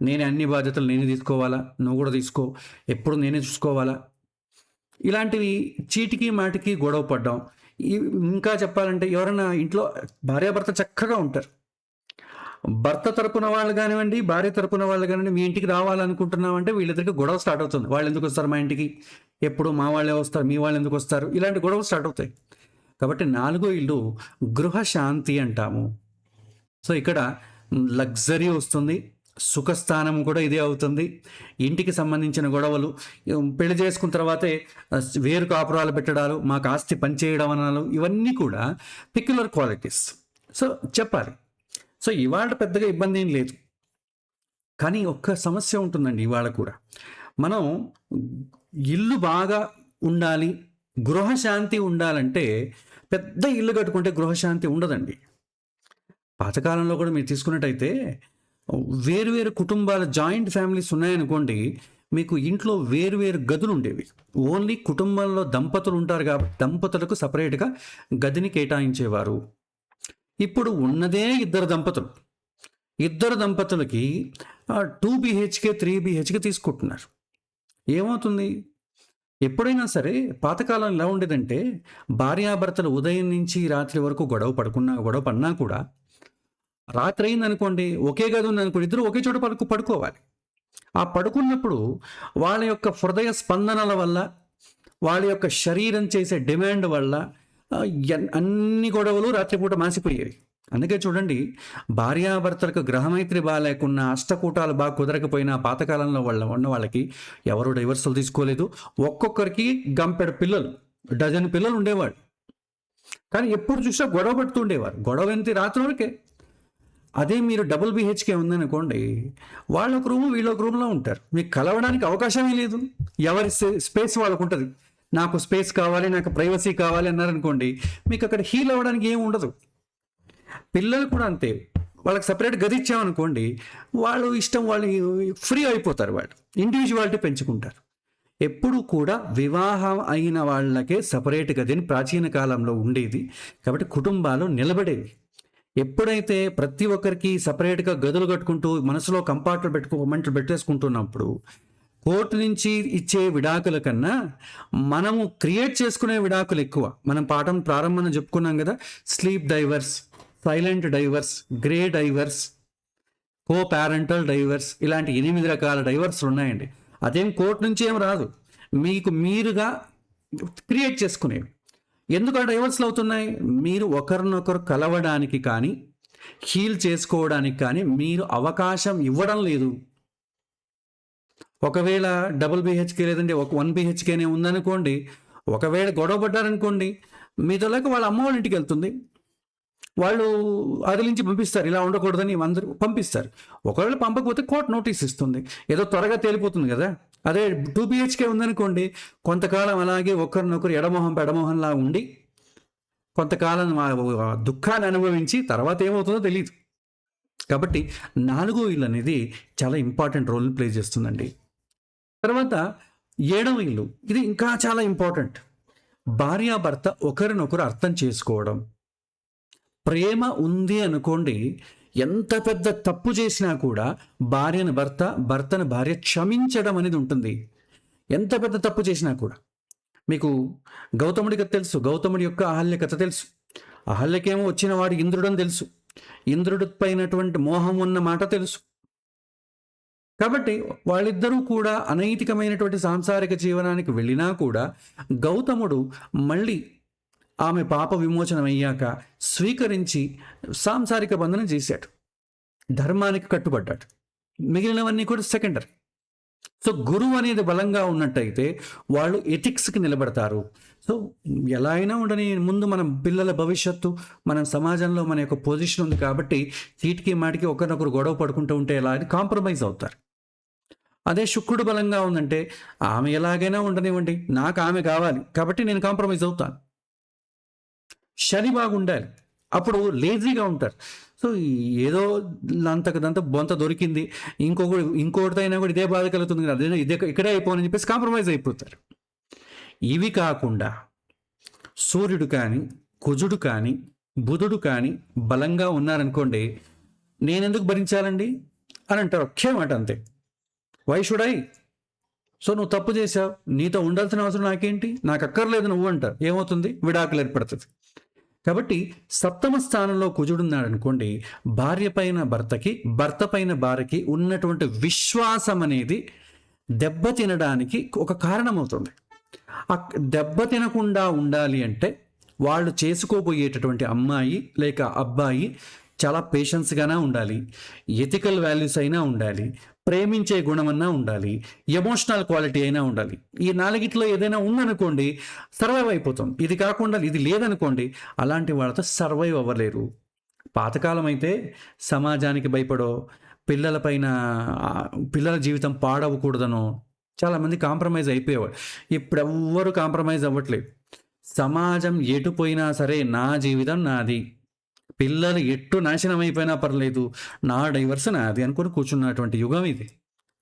నేనే అన్ని బాధ్యతలు నేనే తీసుకోవాలా, నువ్వు కూడా తీసుకో, ఎప్పుడు నేనే చూసుకోవాలా, ఇలాంటివి చీటికి మాటికి గొడవ పడ్డాం. ఇంకా చెప్పాలంటే ఎవరైనా ఇంట్లో భార్యాభర్త చక్కగా ఉంటారు, భర్త తరపున వాళ్ళు కానివ్వండి, భార్య తరపున వాళ్ళు కానివ్వండి, మీ ఇంటికి రావాలనుకుంటున్నామంటే వీళ్ళిద్దరికి గొడవ స్టార్ట్ అవుతుంది. వాళ్ళు ఎందుకు వస్తారు మా ఇంటికి, ఎప్పుడు మా వాళ్ళే వస్తారు, మీ వాళ్ళు ఎందుకు వస్తారు, ఇలాంటి గొడవలు స్టార్ట్ అవుతాయి. కాబట్టి 4వ ఇల్లు గృహశాంతి అంటాము. సో ఇక్కడ లగ్జరీ వస్తుంది, సుఖస్థానం కూడా ఇదే అవుతుంది. ఇంటికి సంబంధించిన గొడవలు, పెళ్లి చేసుకున్న తర్వాతే వేరు కాపురాలు పెట్టడాలు, మాకు ఆస్తి పనిచేయడం అనాలు, ఇవన్నీ కూడా పెక్యులర్ క్వాలిటీస్. సో చెప్పాలి. సో ఇవాళ పెద్దగా ఇబ్బంది ఏం లేదు, కానీ ఒక్క సమస్య ఉంటుందండి ఇవాళ కూడా. మనం ఇల్లు బాగా ఉండాలి, గృహశాంతి ఉండాలంటే పెద్ద ఇల్లు కట్టుకుంటే గృహశాంతి ఉండదండి. పాతకాలంలో కూడా మీరు తీసుకున్నట్టయితే వేరువేరు కుటుంబాల జాయింట్ ఫ్యామిలీస్ ఉన్నాయనుకోండి, మీకు ఇంట్లో వేరువేరు గదులు ఉండేవి. ఓన్లీ కుటుంబంలో దంపతులు ఉంటారు కాబట్టి దంపతులకు సపరేట్గా గదిని కేటాయించేవారు. ఇప్పుడు ఉన్నదే ఇద్దరు దంపతులకి 2 BHK 3 BHK తీసుకుంటున్నారు. ఏమవుతుంది? ఎప్పుడైనా సరే పాతకాలం ఎలా ఉండేదంటే, భార్యాభర్తలు ఉదయం నుంచి రాత్రి వరకు గొడవ పడినా కూడా రాత్రి అయిందనుకోండి, ఒకే గది ఉందనుకోండి, ఇద్దరు ఒకే చోట పడుకోవాలి. ఆ పడుకున్నప్పుడు వాళ్ళ యొక్క హృదయ స్పందనల వల్ల, వాళ్ళ యొక్క శరీరం చేసే డిమాండ్ వల్ల అన్ని గొడవలు రాత్రిపూట మాసిపోయేవి. అందుకే చూడండి, భార్యాభర్తలకు గ్రహమైత్రి బాగా లేకున్నా, అష్టకూటాలు బాగా కుదరకపోయినా పాతకాలంలో ఉన్న వాళ్ళకి ఎవరు డైవర్సులు తీసుకోలేదు. ఒక్కొక్కరికి గంపెడు పిల్లలు, డజన్ పిల్లలు ఉండేవాడు. కానీ ఎప్పుడు చూసినా గొడవ పడుతూ ఉండేవారు. గొడవ ఎంత రాత్రి వరకే. అదే మీరు డబుల్ BHK ఉందనుకోండి, వాళ్ళు ఒక రూము, వీళ్ళు ఒక రూమ్లో ఉంటారు. మీకు కలవడానికి అవకాశమే లేదు. ఎవరి స్పేస్ వాళ్ళకు ఉంటుంది. నాకు స్పేస్ కావాలి, నాకు ప్రైవసీ కావాలి అన్నారనుకోండి, మీకు అక్కడ హీల్ అవ్వడానికి ఏమి ఉండదు. పిల్లలు కూడా అంతే, వాళ్ళకి సపరేట్ గది ఇచ్చామనుకోండి, వాళ్ళు ఇష్టం, వాళ్ళు ఫ్రీ అయిపోతారు, వాళ్ళు ఇండివిజువాలిటీ పెంచుకుంటారు. ఎప్పుడు కూడా వివాహం అయిన వాళ్ళకే సపరేట్ గదిని ప్రాచీన కాలంలో ఉండేది. కాబట్టి కుటుంబాలు నిలబడేవి. ఎప్పుడైతే ప్రతి ఒక్కరికి సపరేట్గా గదులు కట్టుకుంటూ మనసులో కంపార్ట్మెంట్లు పెట్టేసుకుంటున్నప్పుడు, కోర్టు నుంచి ఇచ్చే విడాకుల కన్నా మనము క్రియేట్ చేసుకునే విడాకులు ఎక్కువ. మనం పాఠం ప్రారంభంలో చెప్పుకున్నాం కదా, sleep divorce, silent divorce, grey divorce, co parental divorce, ఇలాంటి 8 రకాల డైవర్స్లు ఉన్నాయండి. అదేం కోర్టు నుంచి ఏం రాదు, మీకు మీరుగా క్రియేట్ చేసుకునేవి. ఎందుకు ఆ డైవర్స్లు అవుతున్నాయి? మీరు ఒకరినొకరు కలవడానికి కానీ, హీల్ చేసుకోవడానికి కానీ మీరు అవకాశం ఇవ్వడం లేదు. ఒకవేళ డబుల్ BHK లేదంటే 1 BHKనే ఉందనుకోండి, ఒకవేళ గొడవ పడ్డారనుకోండి, మీతోలాగా వాళ్ళ అమ్మ వాళ్ళ ఇంటికి వెళ్తుంది, వాళ్ళు అదిలించి పంపిస్తారు, ఇలా ఉండకూడదని అందరూ పంపిస్తారు. ఒకవేళ పంపకపోతే కోర్టు నోటీస్ ఇస్తుంది, ఏదో త్వరగా తేలిపోతుంది కదా. అదే 2 BHK ఉందనుకోండి, కొంతకాలం అలాగే ఒకరినొకరు పెడమొహంలా ఉండి కొంతకాలం దుఃఖాన్ని అనుభవించి తర్వాత ఏమవుతుందో తెలియదు. కాబట్టి 4వ ఇల్లు అనేది చాలా ఇంపార్టెంట్ రోల్ ప్లే చేస్తుందండి. తర్వాత 7వ ఇల్లు, ఇది ఇంకా చాలా ఇంపార్టెంట్. భార్యాభర్త ఒకరినొకరు అర్థం చేసుకోవడం. ప్రేమ ఉంది అనుకోండి, ఎంత పెద్ద తప్పు చేసినా కూడా భార్యను భర్త, భర్తను భార్య క్షమించడం అనేది ఉంటుంది. ఎంత పెద్ద తప్పు చేసినా కూడా. మీకు గౌతముడి కథ తెలుసు, గౌతముడి యొక్క అహల్య కథ తెలుసు. అహల్యకేమో వచ్చిన వాడు ఇంద్రుడని తెలుసు, ఇంద్రుడి పైనటువంటి మోహం ఉన్న మాట తెలుసు. కాబట్టి వాళ్ళిద్దరూ కూడా అనైతికమైనటువంటి సాంసారిక జీవనానికి వెళ్ళినా కూడా గౌతముడు మళ్ళీ ఆమె పాప విమోచనం అయ్యాక స్వీకరించి సాంసారిక బంధనం చేశాడు, ధర్మానికి కట్టుబడ్డాడు. మిగిలినవన్నీ కూడా సెకండరీ. సో గురువు అనేది బలంగా ఉన్నట్టయితే వాళ్ళు ఎథిక్స్కి నిలబడతారు. సో ఎలా అయినా ఉండని, ముందు మనం పిల్లల భవిష్యత్తు, మన సమాజంలో మన యొక్క పొజిషన్ ఉంది కాబట్టి చీటికి మాటికి ఒకరినొకరు గొడవ పడుకుంటూ ఉంటే ఎలా అని కాంప్రమైజ్ అవుతారు. అదే శుక్రుడు బలంగా ఉందంటే ఆమె ఎలాగైనా ఉండనివ్వండి, నాకు ఆమె కావాలి కాబట్టి నేను కాంప్రమైజ్ అవుతాను. శని బాగుండాలి, అప్పుడు లేజీగా ఉంటారు. సో ఏదో అంతకదంత బొంత దొరికింది, ఇంకోటిదైనా కూడా ఇదే బాధ కలుగుతుంది కదా, అదే ఇదే ఇక్కడే అయిపోనని చెప్పేసి కాంప్రమైజ్ అయిపోతారు. ఇవి కాకుండా సూర్యుడు కానీ, కుజుడు కానీ, బుధుడు కానీ బలంగా ఉన్నారనుకోండి, నేనెందుకు భరించాలండి అని అంటారు. ఒకే మాట అంతే, వై షుడ్ ఐ? సో నువ్వు తప్పు చేసావు, నీతో ఉండాల్సిన అవసరం నాకేంటి, నాకు అక్కర్లేదు నువ్వు అంటారు. ఏమవుతుంది? విడాకులు ఏర్పడుతుంది. కాబట్టి సప్తమ స్థానంలో కుజుడున్నాడు అనుకోండి, భార్య పైన భర్తకి, భర్త పైన భార్యకి ఉన్నటువంటి విశ్వాసం అనేది దెబ్బ తినడానికి ఒక కారణమవుతుంది. ఆ దెబ్బ తినకుండా ఉండాలి అంటే వాళ్ళు చేసుకోబోయేటటువంటి అమ్మాయి లేక అబ్బాయి చాలా పేషెన్స్గానే ఉండాలి, ఎథికల్ వాల్యూస్ అయినా ఉండాలి, ప్రేమించే గుణమన్నా ఉండాలి, ఎమోషనల్ క్వాలిటీ అయినా ఉండాలి. ఈ నాలుగిట్లో ఏదైనా ఉందనుకోండి సర్వైవ్ అయిపోతాం. ఇది కాకుండా ఇది లేదనుకోండి, అలాంటి వాళ్ళతో సర్వైవ్ అవ్వలేరు. పాతకాలం అయితే సమాజానికి భయపడో, పిల్లల జీవితం పాడవకూడదనో చాలామంది కాంప్రమైజ్ అయిపోయేవాడు. ఇప్పుడు ఎవ్వరు కాంప్రమైజ్ అవ్వట్లేదు. సమాజం ఎటు పోయినా సరే నా జీవితం నాది, పిల్లలు ఎట్టు నాశనం అయిపోయినా పర్లేదు, నా డైవర్స్ నాది అనుకుని కూర్చున్నటువంటి యుగం ఇది.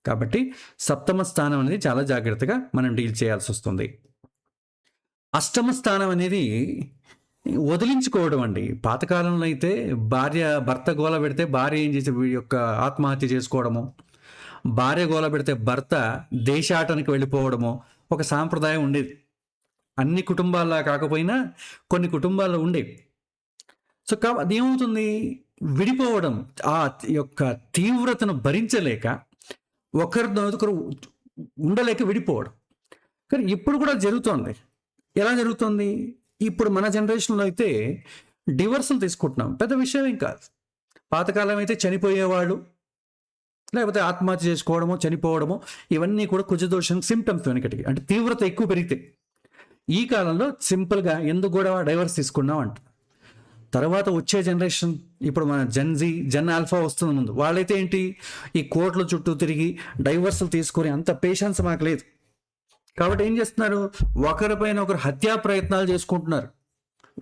కాబట్టి సప్తమ స్థానం అనేది చాలా జాగ్రత్తగా మనం డీల్ చేయాల్సి వస్తుంది. అష్టమ స్థానం అనేది వదిలించుకోవడం అండి. పాతకాలంలో అయితే భర్త గోల పెడితే భార్య ఏం చేసే యొక్క ఆత్మహత్య చేసుకోవడము, భార్య గోల పెడితే భర్త దేశాటనికి వెళ్ళిపోవడము ఒక సాంప్రదాయం ఉండేది. అన్ని కుటుంబాల్లో కాకపోయినా కొన్ని కుటుంబాల్లో ఉండేవి. సో అది ఏమవుతుంది, విడిపోవడం, ఆ యొక్క తీవ్రతను భరించలేక ఒకరు ఉండలేక విడిపోవడం. కానీ ఇప్పుడు కూడా జరుగుతుంది. ఎలా జరుగుతుంది? ఇప్పుడు మన జనరేషన్లో అయితే డివర్సులు తీసుకుంటున్నాం, పెద్ద విషయం ఏం కాదు. పాతకాలం అయితే చనిపోయేవాళ్ళు, లేకపోతే ఆత్మహత్య చేసుకోవడమో చనిపోవడమో, ఇవన్నీ కూడా కుజదోషం సిమ్టమ్స్ వెనకటికి, అంటే తీవ్రత ఎక్కువ పెరిగితే. ఈ కాలంలో సింపుల్గా ఎందుకు కూడా డైవర్స్ తీసుకున్నాం అంట. తర్వాత వచ్చే జనరేషన్, ఇప్పుడు మన జెన్ ఆల్ఫా వస్తుంది ముందు, వాళ్ళైతే ఏంటి, ఈ కోర్టుల చుట్టూ తిరిగి డైవర్సులు తీసుకొని అంత పేషెన్స్ మాకు లేదు. కాబట్టి ఏం చేస్తున్నారు, ఒకరిపైన ఒకరు హత్యా ప్రయత్నాలు చేసుకుంటున్నారు.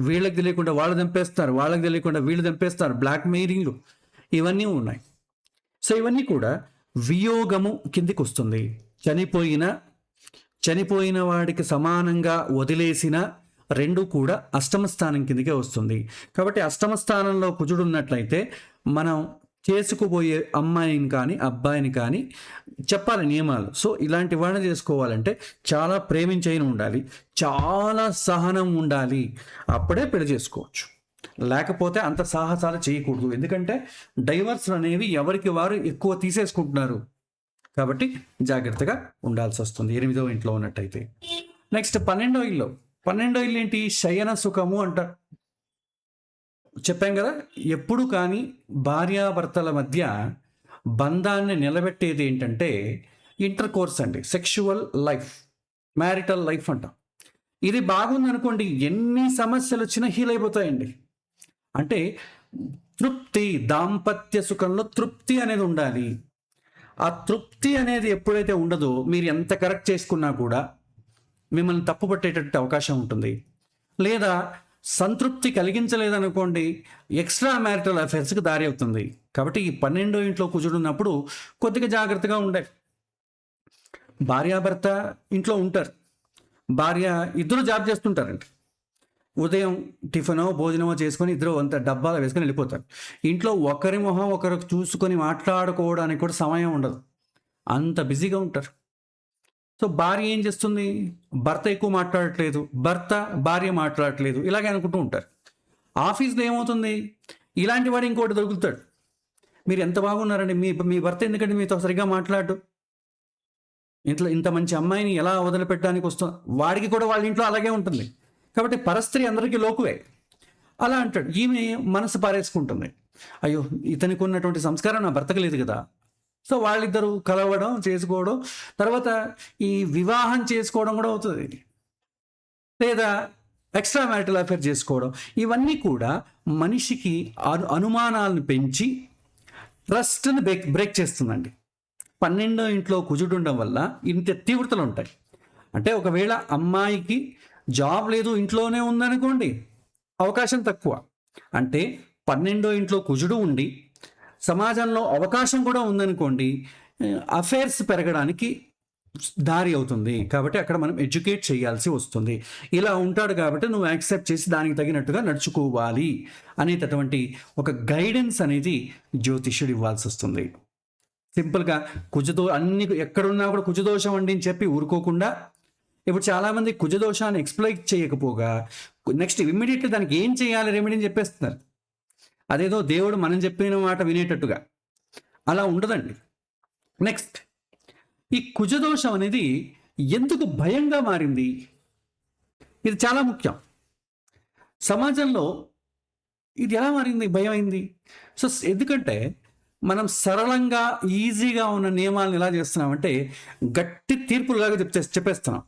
వీళ్ళకి తెలియకుండా వాళ్ళు చంపేస్తారు, వాళ్ళకి తెలియకుండా వీళ్ళు చంపేస్తారు, బ్లాక్ మెయిలింగ్లు ఇవన్నీ ఉన్నాయి. సో ఇవన్నీ కూడా వియోగము కిందికి వస్తుంది. చనిపోయిన వాడికి సమానంగా వదిలేసిన రెండు కూడా అష్టమ స్థానం కిందకే వస్తుంది. కాబట్టి అష్టమ స్థానంలో కుజుడు ఉన్నట్లయితే మనం చేసుకుపోయే అమ్మాయిని కానీ అబ్బాయిని కానీ చెప్పాలి నియమాలు. సో ఇలాంటి వాడిని చేసుకోవాలంటే చాలా ప్రేమించైన ఉండాలి, చాలా సహనం ఉండాలి, అప్పుడే పెళ్లి చేసుకోవచ్చు. లేకపోతే అంత సాహసాలు చేయకూడదు. ఎందుకంటే డైవర్స్ అనేవి ఎవరికి వారు ఎక్కువ తీసేసుకుంటున్నారు. కాబట్టి జాగ్రత్తగా ఉండాల్సి వస్తుంది 8వ ఇంట్లో ఉన్నట్టయితే. నెక్స్ట్ 12వ ఇల్లు ఏంటి, శయన సుఖము అంటారు. చెప్పాం కదా, ఎప్పుడు కానీ భార్యాభర్తల మధ్య బంధాన్ని నిలబెట్టేది ఏంటంటే ఇంటర్ కోర్స్ అండి, సెక్షువల్ లైఫ్, మ్యారిటల్ లైఫ్ అంటాం. ఇది బాగుందనుకోండి, ఎన్ని సమస్యలు వచ్చినా హీల్ అయిపోతాయండి. అంటే తృప్తి, దాంపత్య సుఖంలో తృప్తి అనేది ఉండాలి. ఆ తృప్తి అనేది ఎప్పుడైతే ఉండదో, మీరు ఎంత కరెక్ట్ చేసుకున్నా కూడా మిమ్మల్ని తప్పు పట్టేటట్టు అవకాశం ఉంటుంది. లేదా సంతృప్తి కలిగించలేదనుకోండి, ఎక్స్ట్రా మ్యారిటల్ అఫైర్స్కి దారి అవుతుంది. కాబట్టి ఈ 12వ ఇంట్లో కుజుడున్నప్పుడు కొద్దిగా జాగ్రత్తగా ఉండాలి. భార్యాభర్త ఇంట్లో ఉంటారు, ఇద్దరు జాబ్ చేస్తుంటారండి. ఉదయం టిఫినో భోజనమో చేసుకొని ఇద్దరు అంత డబ్బాలో వేసుకొని వెళ్ళిపోతారు. ఇంట్లో ఒకరి మొహం ఒకరు చూసుకొని మాట్లాడుకోవడానికి కూడా సమయం ఉండదు, అంత బిజీగా ఉంటారు. సో భార్య ఏం చేస్తుంది, భర్త ఎక్కువ మాట్లాడట్లేదు, భర్త భార్య మాట్లాడట్లేదు, ఇలాగే అనుకుంటూ ఉంటారు. ఆఫీస్లో ఏమవుతుంది, ఇలాంటి వాడు ఇంకోటి దొరుకుతాడు. మీరు ఎంత బాగున్నారండి, మీ మీ భర్త ఎందుకంటే మీతో సరిగ్గా మాట్లాడు, ఇంట్లో ఇంత మంచి అమ్మాయిని ఎలా వదిలిపెట్టడానికి వస్తుంది, వాడికి కూడా వాళ్ళ ఇంట్లో అలాగే ఉంటుంది. కాబట్టి పరస్త్రీ అందరికీ లోకువే. అలా అంటాడు. ఈమె మనసు పారేసుకుంటుంది, అయ్యో ఇతనికి ఉన్నటువంటి సంస్కారం నా భర్తకు లేదు కదా. సో వాళ్ళిద్దరూ కలవడం, చేసుకోవడం, తర్వాత ఈ వివాహం చేసుకోవడం కూడా అవుతుంది, లేదా ఎక్స్ట్రా మ్యారిటల్ అఫేర్ చేసుకోవడం. ఇవన్నీ కూడా మనిషికి అనుమానాలను పెంచి ట్రస్ట్ని బ్రేక్ చేస్తుందండి. 12వ ఇంట్లో కుజుడు ఉండడం వల్ల ఇంత తీవ్రతలు ఉంటాయి. అంటే ఒకవేళ అమ్మాయికి జాబ్ లేదు, ఇంట్లోనే ఉందనుకోండి, అవకాశం తక్కువ. అంటే 12వ ఇంట్లో కుజుడు ఉండి సమాజంలో అవకాశం కూడా ఉందనుకోండి, అఫైర్స్ పెరగడానికి దారి అవుతుంది. కాబట్టి అక్కడ మనం ఎడ్యుకేట్ చేయాల్సి వస్తుంది. ఇలా ఉంటాడు కాబట్టి నువ్వు యాక్సెప్ట్ చేసి దానికి తగినట్టుగా నడుచుకోవాలి అనేటటువంటి ఒక గైడెన్స్ అనేది జ్యోతిష్యుడు ఇవ్వాల్సి వస్తుంది. సింపుల్గా అన్ని ఎక్కడున్నా కూడా కుజదోషం అండి అని చెప్పి ఊరుకోకుండా, ఇప్పుడు చాలామంది కుజదోషాన్ని ఎక్స్ప్లెయిన్ చేయకపోగా నెక్స్ట్ ఇమ్మీడియట్లీ దానికి ఏం చేయాలి రెమెడీని చెప్పేస్తున్నారు. అదేదో దేవుడు మనం చెప్పిన మాట వినేటట్టుగా అలా ఉండదండి. నెక్స్ట్, ఈ కుజదోషం అనేది ఎందుకు భయంగా మారింది, ఇది చాలా ముఖ్యం. సమాజంలో ఇది ఎలా మారింది, భయం అయింది. సో ఎందుకంటే మనం సరళంగా ఈజీగా ఉన్న నియమాలను ఎలా చేస్తున్నామంటే గట్టి తీర్పులుగా చెప్పేస్తున్నాం.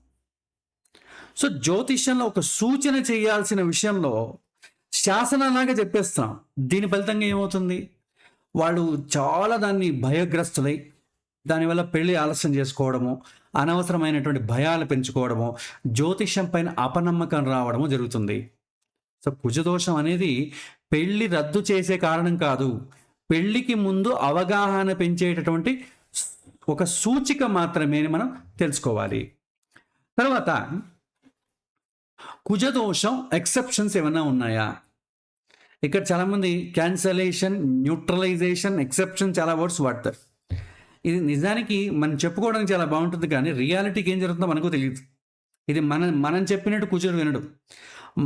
సో జ్యోతిష్యంలో ఒక సూచన చేయాల్సిన విషయంలో శాసనలాగా చెప్పేస్తున్నాం. దీని ఫలితంగా ఏమవుతుంది, వాళ్ళు చాలా దాన్ని భయగ్రస్తులై దానివల్ల పెళ్ళి ఆలస్యం చేసుకోవడము, అనవసరమైనటువంటి భయాలు పెంచుకోవడము, జ్యోతిష్యం పైన అపనమ్మకం రావడము జరుగుతుంది. సో కుజదోషం అనేది పెళ్ళి రద్దు చేసే కారణం కాదు, పెళ్ళికి ముందు అవగాహన పెంచేటటువంటి ఒక సూచిక మాత్రమే మనం తెలుసుకోవాలి. తర్వాత కుజదోషం ఎక్సెప్షన్స్ ఏమైనా ఉన్నాయా? ఇక్కడ చాలామంది క్యాన్సలేషన్, న్యూట్రలైజేషన్, ఎక్సెప్షన్ చాలా వర్డ్స్ వాడతారు. ఇది నిజానికి మనం చెప్పుకోవడానికి చాలా బాగుంటుంది, కానీ రియాలిటీకి ఏం జరుగుతుందో మనకు తెలియదు. ఇది మనం చెప్పినట్టు కుజుడు వినడు,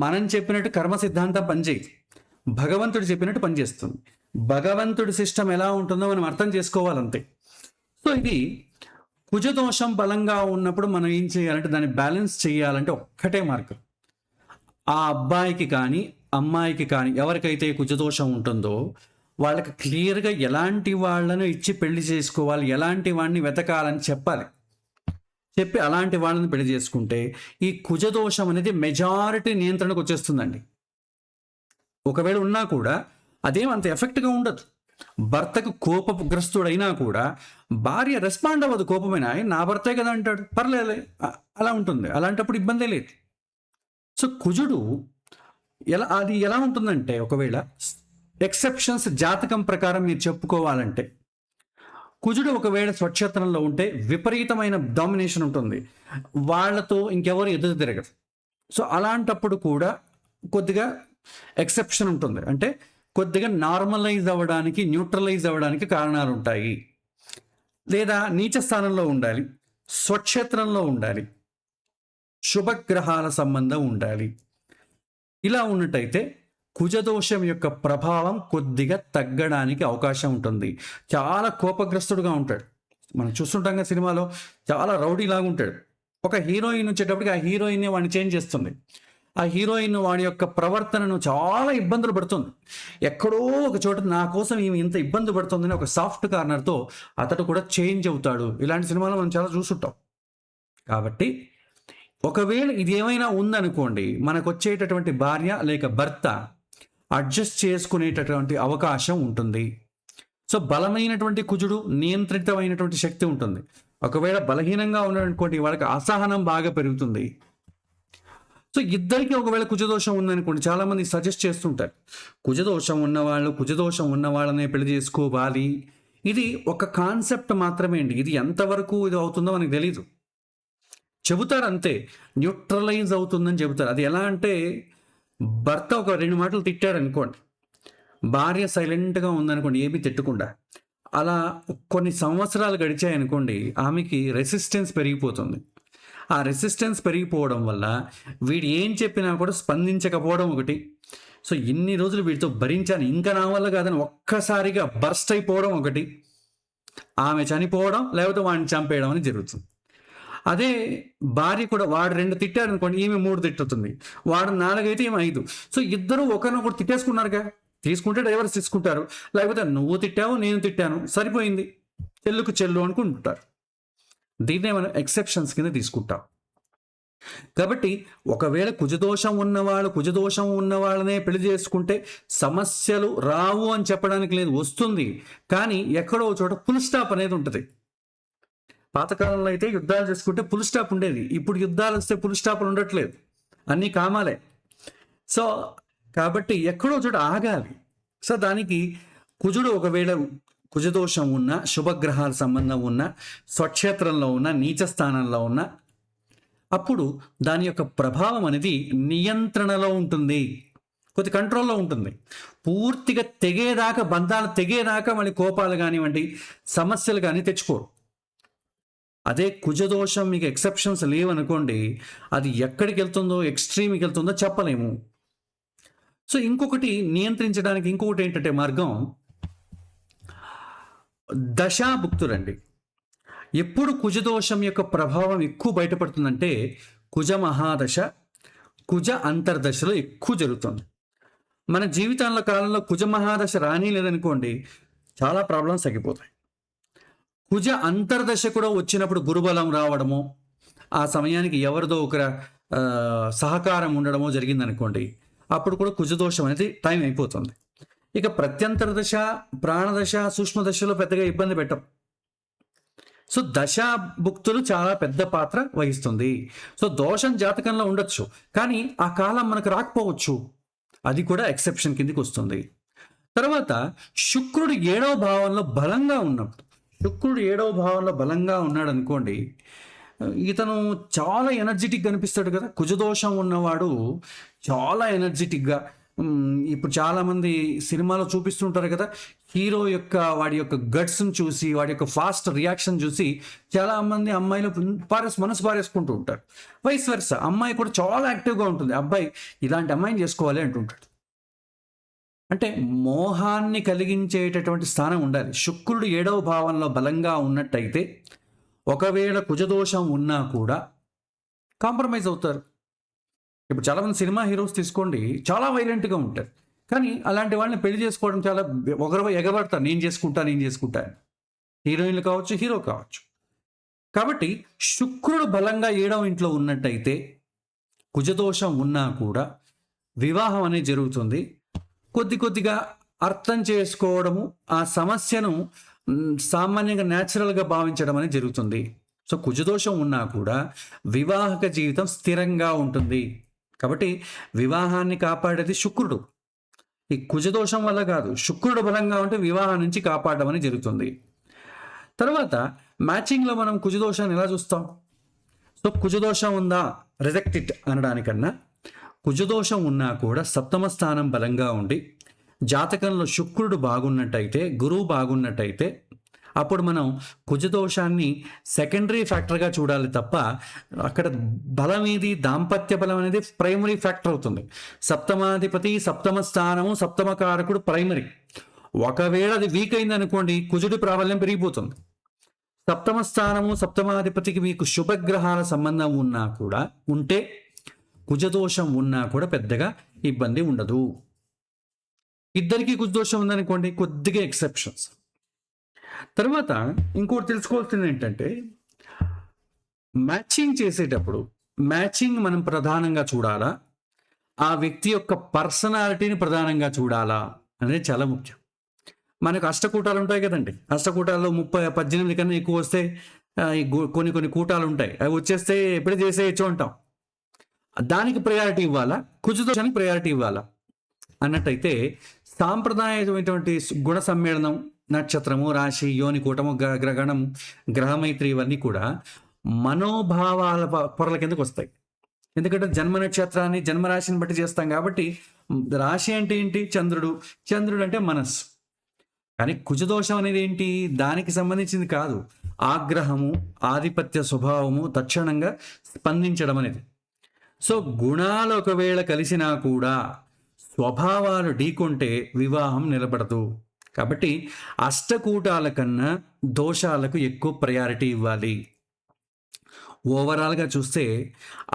మనం చెప్పినట్టు కర్మ సిద్ధాంతం పనిచేయదు, భగవంతుడు చెప్పినట్టు పనిచేస్తుంది. భగవంతుడి సిస్టమ్ ఎలా ఉంటుందో మనం అర్థం చేసుకోవాలంతే. సో ఇది కుజదోషం బలంగా ఉన్నప్పుడు మనం ఏం చేయాలంటే దాన్ని బ్యాలెన్స్ చేయాలంటే ఒక్కటే మార్గం. ఆ అబ్బాయికి కానీ అమ్మాయికి కానీ ఎవరికైతే కుజదోషం ఉంటుందో వాళ్ళకి క్లియర్గా ఎలాంటి వాళ్ళను ఇచ్చి పెళ్లి చేసుకోవాలి, ఎలాంటి వాడిని వెతకాలని చెప్పి అలాంటి వాళ్ళని పెళ్లి చేసుకుంటే ఈ కుజదోషం అనేది మెజారిటీ నియంత్రణకు వచ్చేస్తుందండి. ఒకవేళ ఉన్నా కూడా అదేం అంత ఎఫెక్ట్గా ఉండదు. భర్తకు కోపగ్రస్తుడైనా కూడా భార్య రెస్పాండ్ అవ్వదు. కోపమైనా నా భర్తే కదా అంటాడు, పర్లేదులే, అలా ఉంటుంది. అలాంటప్పుడు ఇబ్బందే లేదు. సో కుజుడు అది ఎలా ఉంటుందంటే, ఒకవేళ ఎక్సెప్షన్స్ జాతకం ప్రకారం మీరు చెప్పుకోవాలంటే, కుజుడు ఒకవేళ స్వక్షేత్రంలో ఉంటే విపరీతమైన డామినేషన్ ఉంటుంది, వాళ్ళతో ఇంకెవరు ఎదురు తిరగదు. సో అలాంటప్పుడు కూడా కొద్దిగా ఎక్సెప్షన్ ఉంటుంది, అంటే కొద్దిగా నార్మలైజ్ అవ్వడానికి, న్యూట్రలైజ్ అవ్వడానికి కారణాలు ఉంటాయి. లేదా నీచ స్థానంలో ఉండాలి, స్వక్షేత్రంలో ఉండాలి, శుభగ్రహాల సంబంధం ఉండాలి. ఇలా ఉన్నట్టయితే కుజదోషం యొక్క ప్రభావం కొద్దిగా తగ్గడానికి అవకాశం ఉంటుంది. చాలా కోపగ్రస్తుడుగా ఉంటాడు, మనం చూస్తుంటాం కదా సినిమాలో, చాలా రౌడీలాగా ఉంటాడు. ఒక హీరోయిన్ వచ్చేటప్పటికి ఆ హీరోయిన్ వాడిని చేంజ్ చేస్తుంది. ఆ హీరోయిన్ వాడి యొక్క ప్రవర్తనను చాలా ఇబ్బందులు పడుతుంది. ఎక్కడో ఒక చోట నా కోసం ఈమె ఇంత ఇబ్బంది పడుతుందని ఒక సాఫ్ట్ కార్నర్తో అతడు కూడా చేంజ్ అవుతాడు. ఇలాంటి సినిమాలు మనం చాలా చూస్తుంటాం. కాబట్టి ఒకవేళ ఇది ఏమైనా ఉందనుకోండి, మనకు వచ్చేటటువంటి భార్య లేక భర్త అడ్జస్ట్ చేసుకునేటటువంటి అవకాశం ఉంటుంది. సో బలమైనటువంటి కుజుడు, నియంత్రితమైనటువంటి శక్తి ఉంటుంది. ఒకవేళ బలహీనంగా ఉన్నటువంటి వాళ్ళకి అసహనం బాగా పెరుగుతుంది. సో ఇద్దరికి ఒకవేళ కుజదోషం ఉందనుకోండి, చాలామంది సజెస్ట్ చేస్తుంటారు కుజదోషం ఉన్న వాళ్ళనే పెళ్లి చేసుకోవాలి. ఇది ఒక కాన్సెప్ట్ మాత్రమే అండి. ఇది ఎంతవరకు ఇది అవుతుందో మనకు తెలీదు. చెబుతారు అంతే, న్యూట్రలైజ్ అవుతుందని చెబుతారు. అది ఎలా అంటే భర్త ఒక 2 మాటలు తిట్టాడు అనుకోండి, భార్య సైలెంట్గా ఉందనుకోండి, ఏమీ తిట్టకుండా, అలా కొన్ని సంవత్సరాలు గడిచాయనుకోండి, ఆమెకి రెసిస్టెన్స్ పెరిగిపోతుంది. ఆ రెసిస్టెన్స్ పెరిగిపోవడం వల్ల వీడు ఏం చెప్పినా కూడా స్పందించకపోవడం ఒకటి. సో ఇన్ని రోజులు వీటితో భరించాను, ఇంకా నా వల్ల కాదని ఒక్కసారిగా బర్స్ట్ అయిపోవడం ఒకటి, ఆమె చనిపోవడం లేకపోతే వాడిని చంపేయడం అని జరుగుతుంది. అదే భార్య కూడా వాడు 2 తిట్టాడు అనుకోండి, ఈమె 3 తిట్టుతుంది, వాడు 4 అయితే ఈమె 5. సో ఇద్దరు ఒకరినొకరు తిట్టేసుకున్నారుగా, తీసుకుంటే డైవర్స్ తీసుకుంటారు, లేకపోతే నువ్వు తిట్టావు నేను తిట్టాను సరిపోయింది, చెల్లుకు చెల్లు అనుకుంటారు. దీన్నే మనం ఎక్సెప్షన్స్ కింద తీసుకుంటాం. కాబట్టి ఒకవేళ కుజదోషం ఉన్న వాళ్ళనే పెళ్లి చేసుకుంటే సమస్యలు రావు అని చెప్పడానికి లేదు, వస్తుంది. కానీ ఎక్కడో చోట ఫుల్ స్టాప్ అనేది ఉంటుంది. పాతకాలంలో అయితే యుద్ధాలు చేసుకుంటే ఫుల్ స్టాప్ ఉండేది, ఇప్పుడు యుద్ధాలు వస్తే ఫుల్ స్టాప్లు ఉండట్లేదు, అన్నీ కామాలే. సో కాబట్టి ఎక్కడో చోట ఆగాలి. సో దానికి కుజుడు ఒకవేళ కుజదోషం ఉన్న, శుభగ్రహాల సంబంధం ఉన్న, స్వక్షేత్రంలో ఉన్న, నీచ స్థానంలో ఉన్న, అప్పుడు దాని యొక్క ప్రభావం అనేది నియంత్రణలో ఉంటుంది, కొద్ది కంట్రోల్లో ఉంటుంది. పూర్తిగా తెగేదాకా, బంధాలు తెగేదాకా మళ్ళీ కోపాలు కానివ్వండి, సమస్యలు కానీ తెచ్చుకోరు. అదే కుజదోషం మీకు ఎక్సెప్షన్స్ లేవనుకోండి, అది ఎక్కడికి వెళ్తుందో, ఎక్స్ట్రీమ్కి వెళ్తుందో చెప్పలేము. సో ఇంకొకటి నియంత్రించడానికి ఇంకొకటి ఏంటంటే మార్గం, దశాభుక్తులండి. ఎప్పుడు కుజదోషం యొక్క ప్రభావం ఎక్కువ బయటపడుతుందంటే కుజ మహాదశ, కుజ అంతర్దశలో ఎక్కువ జరుగుతుంది. మన జీవితంలో కాలంలో కుజ మహాదశ రాని లేదనుకోండి, చాలా ప్రాబ్లమ్స్ తగ్గిపోతాయి. కుజ అంతర్దశ కూడా వచ్చినప్పుడు గురుబలం రావడము, ఆ సమయానికి ఎవరిదో ఒకరి సహకారం ఉండడమో జరిగిందనుకోండి, అప్పుడు కూడా కుజదోషం అనేది టైం అయిపోతుంది. ఇక ప్రత్యంతర దశ, ప్రాణదశ, సూక్ష్మదశలో పెద్దగా ఇబ్బంది పెట్టం. సో దశాభుక్తులు చాలా పెద్ద పాత్ర వహిస్తుంది. సో దోషం జాతకంలో ఉండొచ్చు, కానీ ఆ కాలం మనకు రాకపోవచ్చు, అది కూడా ఎక్సెప్షన్ కిందికి వస్తుంది. తర్వాత శుక్రుడు 7వ భావంలో బలంగా ఉన్నప్పుడు, శుక్రుడు 7వ భావంలో బలంగా ఉన్నాడు అనుకోండి, ఇతను చాలా ఎనర్జెటిక్గా అనిపిస్తాడు కదా. కుజదోషం ఉన్నవాడు చాలా ఎనర్జెటిక్గా, ఇప్పుడు చాలామంది సినిమాలో చూపిస్తుంటారు కదా, హీరో యొక్క వాడి యొక్క గట్స్ని చూసి, వాడి యొక్క ఫాస్ట్ రియాక్షన్ చూసి చాలామంది అమ్మాయిలు మనసు పారేసుకుంటూ ఉంటారు. వైస్ వర్స, అమ్మాయి కూడా చాలా యాక్టివ్గా ఉంటుంది, అబ్బాయి ఇలాంటి అమ్మాయిని చేసుకోవాలి అంటుంటాడు. అంటే మోహాన్ని కలిగించేటటువంటి స్థానం ఉండాలి. శుక్రుడు 7వ భావంలో బలంగా ఉన్నట్టయితే ఒకవేళ కుజదోషం ఉన్నా కూడా కాంప్రమైజ్ అవుతారు. ఇప్పుడు చాలామంది సినిమా హీరోస్ తీసుకోండి, చాలా వైలెంట్గా ఉంటారు, కానీ అలాంటి వాళ్ళని పెళ్లి చేసుకోవడం చాలా ఒకరు ఎగబడతారు, నేను చేసుకుంటాను. హీరోయిన్లు కావచ్చు, హీరో కావచ్చు. కాబట్టి శుక్రుడు బలంగా 7వ ఇంట్లో ఉన్నట్టయితే కుజదోషం ఉన్నా కూడా వివాహం అనేది జరుగుతుంది. కొద్దిగా అర్థం చేసుకోవడము, ఆ సమస్యను సామాన్యంగా న్యాచురల్గా భావించడం అనేది జరుగుతుంది. సో కుజదోషం ఉన్నా కూడా వివాహక జీవితం స్థిరంగా ఉంటుంది. కాబట్టి వివాహాన్ని కాపాడేది శుక్రుడు, ఈ కుజదోషం వల్ల కాదు. శుక్రుడు బలంగా ఉంటే వివాహం నుంచి కాపాడడం అనేది జరుగుతుంది. తర్వాత మ్యాచింగ్లో మనం కుజదోషాన్ని ఎలా చూస్తాం? సో కుజదోషం ఉందా, రిజెక్ట్ ఇట్ అనడానికన్నా, కుజదోషం ఉన్నా కూడా 7వ స్థానం బలంగా ఉండి జాతకంలో శుక్రుడు బాగున్నట్టయితే, గురువు బాగున్నట్టయితే, అప్పుడు మనం కుజదోషాన్ని సెకండరీ ఫ్యాక్టర్గా చూడాలి తప్ప, అక్కడ బలం ఏది, దాంపత్య బలం అనేది ప్రైమరీ ఫ్యాక్టర్ అవుతుంది. సప్తమాధిపతి, 7వ స్థానము, 7వ కారకుడు ప్రైమరీ. ఒకవేళ అది వీక్ అయింది అనుకోండి, కుజుడి ప్రాబల్యం పెరిగిపోతుంది. 7వ స్థానము, 7మాధిపతికి మీకు శుభగ్రహాల సంబంధం ఉన్నా కూడా, ఉంటే కుజదోషం ఉన్నా కూడా పెద్దగా ఇబ్బంది ఉండదు. ఇద్దరికీ కుజదోషం ఉందనుకోండి, కొద్దిగా ఎక్సెప్షన్స్. తర్వాత ఇంకోటి తెలుసుకోవాల్సింది ఏంటంటే, మ్యాచింగ్ చేసేటప్పుడు మ్యాచింగ్ మనం ప్రధానంగా చూడాలా, ఆ వ్యక్తి యొక్క పర్సనాలిటీని ప్రధానంగా చూడాలా అనేది చాలా ముఖ్యం. మనకు అష్టకూటాలు ఉంటాయి కదండి, అష్టకూటాల్లో 18 కన్నా ఎక్కువ వస్తే కొన్ని కూటాలు ఉంటాయి, అవి వచ్చేస్తే ఎప్పుడు చేసేయచ్చు అంటాం. దానికి ప్రయారిటీ ఇవ్వాలా, కుజదోషానికి ప్రయారిటీ ఇవ్వాలా అన్నట్టయితే, సాంప్రదాయమైనటువంటి గుణ సమ్మేళనం, నక్షత్రము, రాశి, యోని కూటము, గ్రహణం, గ్రహమైత్రి, ఇవన్నీ కూడా మనోభావాల పొరల కిందకు వస్తాయి. ఎందుకంటే జన్మ నక్షత్రాన్ని జన్మరాశిని బట్టి చేస్తాం కాబట్టి రాశి అంటే ఏంటి? చంద్రుడు. చంద్రుడు అంటే మనస్సు. కానీ కుజదోషం అనేది ఏంటి? దానికి సంబంధించింది కాదు. ఆగ్రహము, ఆధిపత్య స్వభావము, తక్షణంగా స్పందించడం అనేది. సో గుణాలు ఒకవేళ కలిసినా కూడా స్వభావాలు ఢీకొంటే వివాహం నిలబడదు. కాబట్టి అష్టకూటాల కన్నా దోషాలకు ఎక్కువ ప్రయారిటీ ఇవ్వాలి. ఓవరాల్గా చూస్తే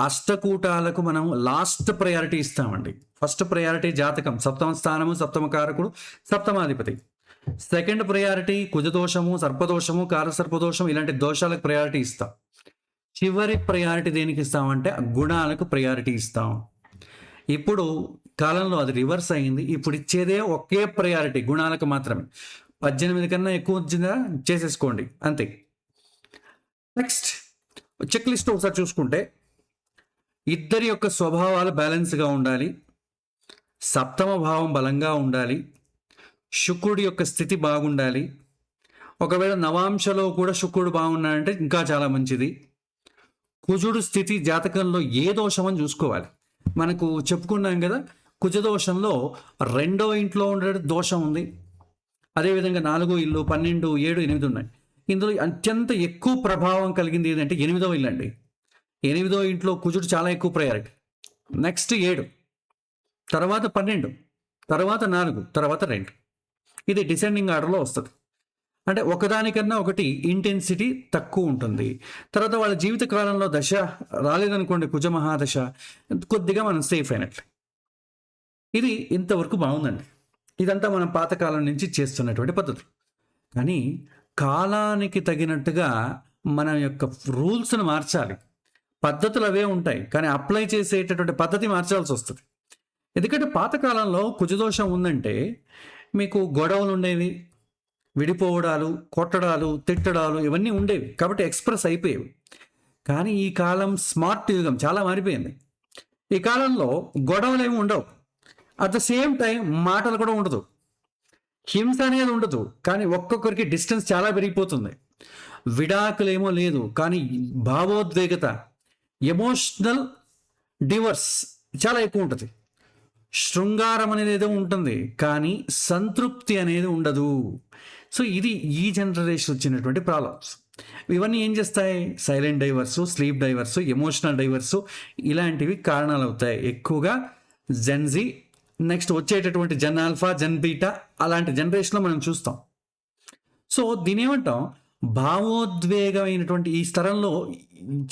అష్టకూటాలకు మనం లాస్ట్ ప్రయారిటీ ఇస్తామండి. ఫస్ట్ ప్రయారిటీ జాతకం, సప్తమ స్థానము, సప్తమ కారకుడు, సప్తమాధిపతి. సెకండ్ ప్రయారిటీ కుజదోషము, సర్పదోషము, కారసర్పదోషం, ఇలాంటి దోషాలకు ప్రయారిటీ ఇస్తాం. చివరి ప్రయారిటీ దేనికి ఇస్తామంటే గుణాలకు ప్రయారిటీ ఇస్తాం. ఇప్పుడు కాలంలో అది రివర్స్ అయింది. ఇప్పుడు ఇచ్చేదే ఒకే ప్రయారిటీ గుణాలకు మాత్రమే. 18 కన్నా ఎక్కువ వచ్చిందా చేసేసుకోండి అంతే. నెక్స్ట్ చెక్ లిస్ట్ ఒకసారి చూసుకుంటే ఇద్దరి యొక్క స్వభావాలు బ్యాలెన్స్గా ఉండాలి, సప్తమ భావం బలంగా ఉండాలి, శుక్రుడి యొక్క స్థితి బాగుండాలి. ఒకవేళ నవాంశలో కూడా శుక్రుడు బాగున్నాడంటే ఇంకా చాలా మంచిది. కుజుడు స్థితి జాతకంలో ఏ దోషం అని చూసుకోవాలి. మనకు చెప్పుకున్నాం కదా, కుజదోషంలో 2వ ఇంట్లో ఉండే దోషం ఉంది. అదేవిధంగా 4వ ఇల్లు, 12, 7, 8 ఉన్నాయి. ఇందులో అత్యంత ఎక్కువ ప్రభావం కలిగింది ఏదంటే 8వ ఇల్లు అండి. 8వ ఇంట్లో కుజుడు చాలా ఎక్కువ ప్రయారిటీ. నెక్స్ట్ 7, తర్వాత 12, తర్వాత 4, తర్వాత 2. ఇది డిసెండింగ్ ఆర్డర్లో వస్తుంది. అంటే ఒకదానికన్నా ఒకటి ఇంటెన్సిటీ తక్కువ ఉంటుంది. తర్వాత వాళ్ళ జీవిత కాలంలో దశ రాలేదనుకోండి, కుజమహాదశ, కొద్దిగా మనం సేఫ్ అయినట్లు. ఇది ఇంతవరకు బాగుందండి. ఇదంతా మనం పాతకాలం నుంచి చేస్తున్నటువంటి పద్ధతి. కానీ కాలానికి తగినట్టుగా మన యొక్క రూల్స్ను మార్చాలి. పద్ధతులు అవే ఉంటాయి, కానీ అప్లై చేసేటటువంటి పద్ధతి మార్చాల్సి వస్తుంది. ఎందుకంటే పాతకాలంలో కుజదోషం ఉందంటే మీకు గొడవలు ఉండేవి, విడిపోవడాలు, కొట్టడాలు, తిట్టడాలు ఇవన్నీ ఉండేవి. కాబట్టి ఎక్స్ప్రెస్ అయిపోయేవి. కానీ ఈ కాలం స్మార్ట్ యుగం, చాలా మారిపోయింది. ఈ కాలంలో గొడవలు ఏమి ఉండవు. అట్ ద సేమ్ టైం మాటలు కూడా ఉండదు, హింస అనేది ఉండదు. కానీ ఒక్కొక్కరికి డిస్టెన్స్ చాలా పెరిగిపోతుంది. విడాకులేమో లేదు, కానీ భావోద్వేగత, ఎమోషనల్ డివర్స్ చాలా ఎక్కువ ఉంటుంది. శృంగారం అనేది ఏదో ఉంటుంది, కానీ సంతృప్తి అనేది ఉండదు. సో ఇది ఈ జనరేషన్ వచ్చినటువంటి ప్రాబ్లమ్స్. ఇవన్నీ ఏం చేస్తాయి? Silent divorce, sleep divorce, emotional divorce, ఇలాంటివి కారణాలు అవుతాయి. ఎక్కువగా జెన్జీ, నెక్స్ట్ వచ్చేటటువంటి జెన్ ఆల్ఫా, జెన్ బీటా, అలాంటి జనరేషన్లో మనం చూస్తాం. సో దీని ఏమంటాం? భావోద్వేగమైనటువంటి ఈ స్థలంలో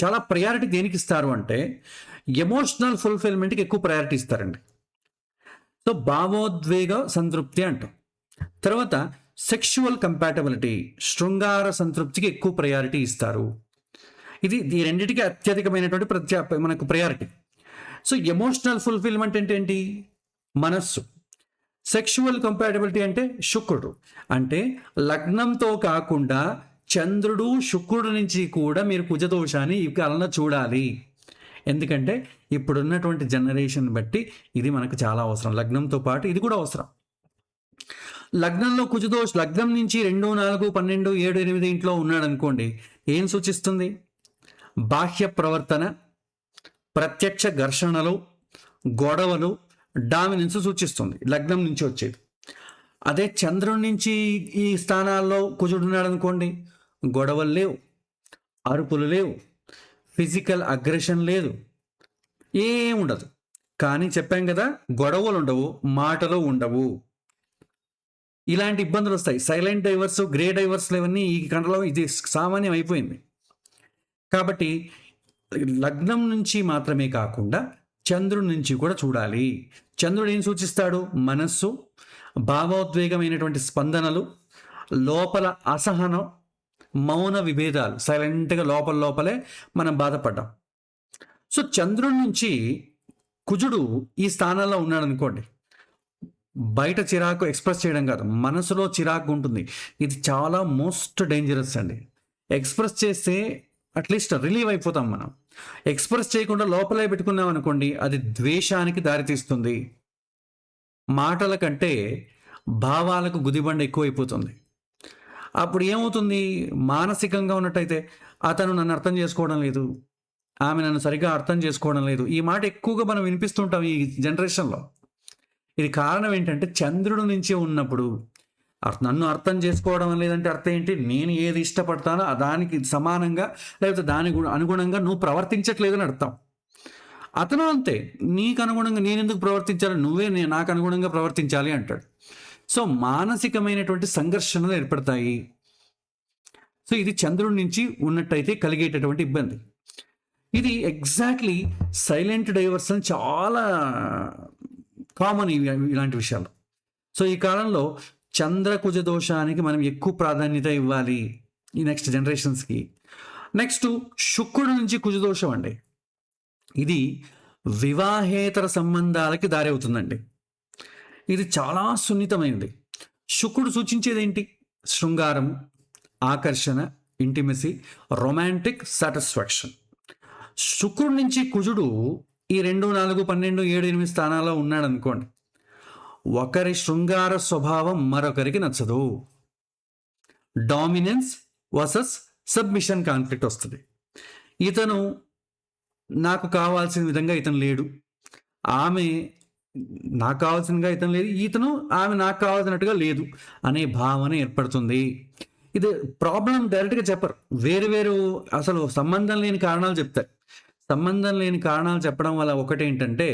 చాలా ప్రయారిటీ దేనికి ఇస్తారు అంటే ఎమోషనల్ ఫుల్ఫిల్మెంట్కి ఎక్కువ ప్రయారిటీ ఇస్తారండి. సో భావోద్వేగ సంతృప్తి అంటాం. తర్వాత సెక్షువల్ కంపాటబిలిటీ, శృంగార సంతృప్తికి ఎక్కువ ప్రయారిటీ ఇస్తారు. ఇది ఈ రెండింటికి అత్యధికమైనటువంటి మనకు ప్రయారిటీ. సో ఎమోషనల్ ఫుల్ఫిల్మెంట్ అంటే ఏంటి? మనస్సు. సెక్షువల్ కంపాటబిలిటీ అంటే శుక్రుడు. అంటే లగ్నంతో కాకుండా చంద్రుడు, శుక్రుడు నుంచి కూడా మీరు కుజదోషాన్ని ఈ కాలంలో చూడాలి. ఎందుకంటే ఇప్పుడున్నటువంటి జనరేషన్ బట్టి ఇది మనకు చాలా అవసరం. లగ్నంతో పాటు ఇది కూడా అవసరం. లగ్నంలో కుజదోష్ లగ్నం నుంచి 2, 4, 12, 7, 8 ఇంట్లో ఉన్నాడు అనుకోండి, ఏం సూచిస్తుంది? బాహ్య ప్రవర్తన, ప్రత్యక్ష ఘర్షణలు, గొడవలు, డామినెన్స్ సూచిస్తుంది లగ్నం నుంచి వచ్చేది. అదే చంద్రుడి నుంచి ఈ స్థానాల్లో కుజుడు ఉన్నాడు అనుకోండి, గొడవలు లేవు, అరుపులు లేవు, ఫిజికల్ అగ్రెషన్ లేదు, ఏముండదు. కానీ చెప్పాం కదా, గొడవలు ఉండవు, మాటలు ఉండవు, ఇలాంటి ఇబ్బందులు వస్తాయి. సైలెంట్ డైవర్స్, గ్రే డైవర్స్లు ఇవన్నీ ఈ కండలో ఇది సామాన్యం అయిపోయింది. కాబట్టి లగ్నం నుంచి మాత్రమే కాకుండా చంద్రుడి నుంచి కూడా చూడాలి. చంద్రుడు ఏం సూచిస్తాడు? మనస్సు, భావోద్వేగమైనటువంటి స్పందనలు, లోపల అసహనం, మౌన విభేదాలు, సైలెంట్గా లోపలే మనం బాధపడ్డాం. సో చంద్రుడి నుంచి కుజుడు ఈ స్థానాల్లో ఉన్నాడు అనుకోండి, బయట చిరాకు ఎక్స్ప్రెస్ చేయడం కాదు, మనసులో చిరాకు ఉంటుంది. ఇది చాలా మోస్ట్ డేంజరస్ అండి. ఎక్స్ప్రెస్ చేస్తే అట్లీస్ట్ రిలీవ్ అయిపోతాం మనం. ఎక్స్ప్రెస్ చేయకుండా లోపలే పెట్టుకున్నాం అనుకోండి, అది ద్వేషానికి దారితీస్తుంది. మాటల కంటే భావాలకు గుదిబండ ఎక్కువైపోతుంది. అప్పుడు ఏమవుతుంది? మానసికంగా ఉన్నట్టయితే అతను నన్ను అర్థం చేసుకోవడం లేదు, ఆమె నన్ను సరిగ్గా అర్థం చేసుకోవడం లేదు. ఈ మాట ఎక్కువగా మనం వినిపిస్తుంటాం ఈ జనరేషన్‌లో. ఇది కారణం ఏంటంటే చంద్రుడి నుంచి ఉన్నప్పుడు నన్ను అర్థం చేసుకోవడం లేదంటే అర్థం ఏంటి? నేను ఏది ఇష్టపడతానో దానికి సమానంగా లేకపోతే దానికి అనుగుణంగా నువ్వు ప్రవర్తించట్లేదని అర్థం. అతను అంతే. నీకు అనుగుణంగా నేనెందుకు ప్రవర్తించాలి? నువ్వే నాకు అనుగుణంగా ప్రవర్తించాలి అంటాడు. సో, మానసికమైనటువంటి సంఘర్షణలు ఏర్పడతాయి. సో, ఇది చంద్రుడి నుంచి ఉన్నట్టయితే కలిగేటటువంటి ఇబ్బంది. ఇది ఎగ్జాక్ట్‌లీ సైలెంట్ డైవర్సన్ చాలా కామన్ ఇలాంటి విషయాలు. సో, ఈ కాలంలో చంద్ర కుజ దోషానికి మనం ఎక్కువ ప్రాధాన్యత ఇవ్వాలి ఈ నెక్స్ట్ జనరేషన్స్‌కి. నెక్స్టు శుక్రుడి నుంచి కుజ దోషం అండి. ఇది వివాహేతర సంబంధాలకి దారి అవుతుందండి. ఇది చాలా సున్నితమైనది. శుక్రుడు సూచించేదేంటి? శృంగారం, ఆకర్షణ, ఇంటిమసీ, రొమాంటిక్ సాటిస్ఫాక్షన్. శుక్రుడి నుంచి కుజుడు ఈ 2, 4, 12, 7, 8 స్థానాల్లో ఉన్నాడనుకోండి. ఒకరి శృంగార స్వభావం మరొకరికి నచ్చదు. డామినెన్స్ వర్సెస్ సబ్మిషన్ కాన్ఫ్లిక్ట్ వస్తుంది. ఇతను నాకు కావాల్సిన విధంగా ఇతను లేడు. ఆమె నాకు కావాల్సినగా ఇతను లేదు. ఇతను ఆమె నాకు కావాల్సినట్టుగా లేదు అనే భావన ఏర్పడుతుంది. ఇది ప్రాబ్లం డైరెక్ట్‌గా చెప్పరు. వేరు వేరు అసలు సంబంధం లేని కారణాలు చెప్తారు. సంబంధం లేని కారణాలు చెప్పడం వల్ల ఒకటేంటంటే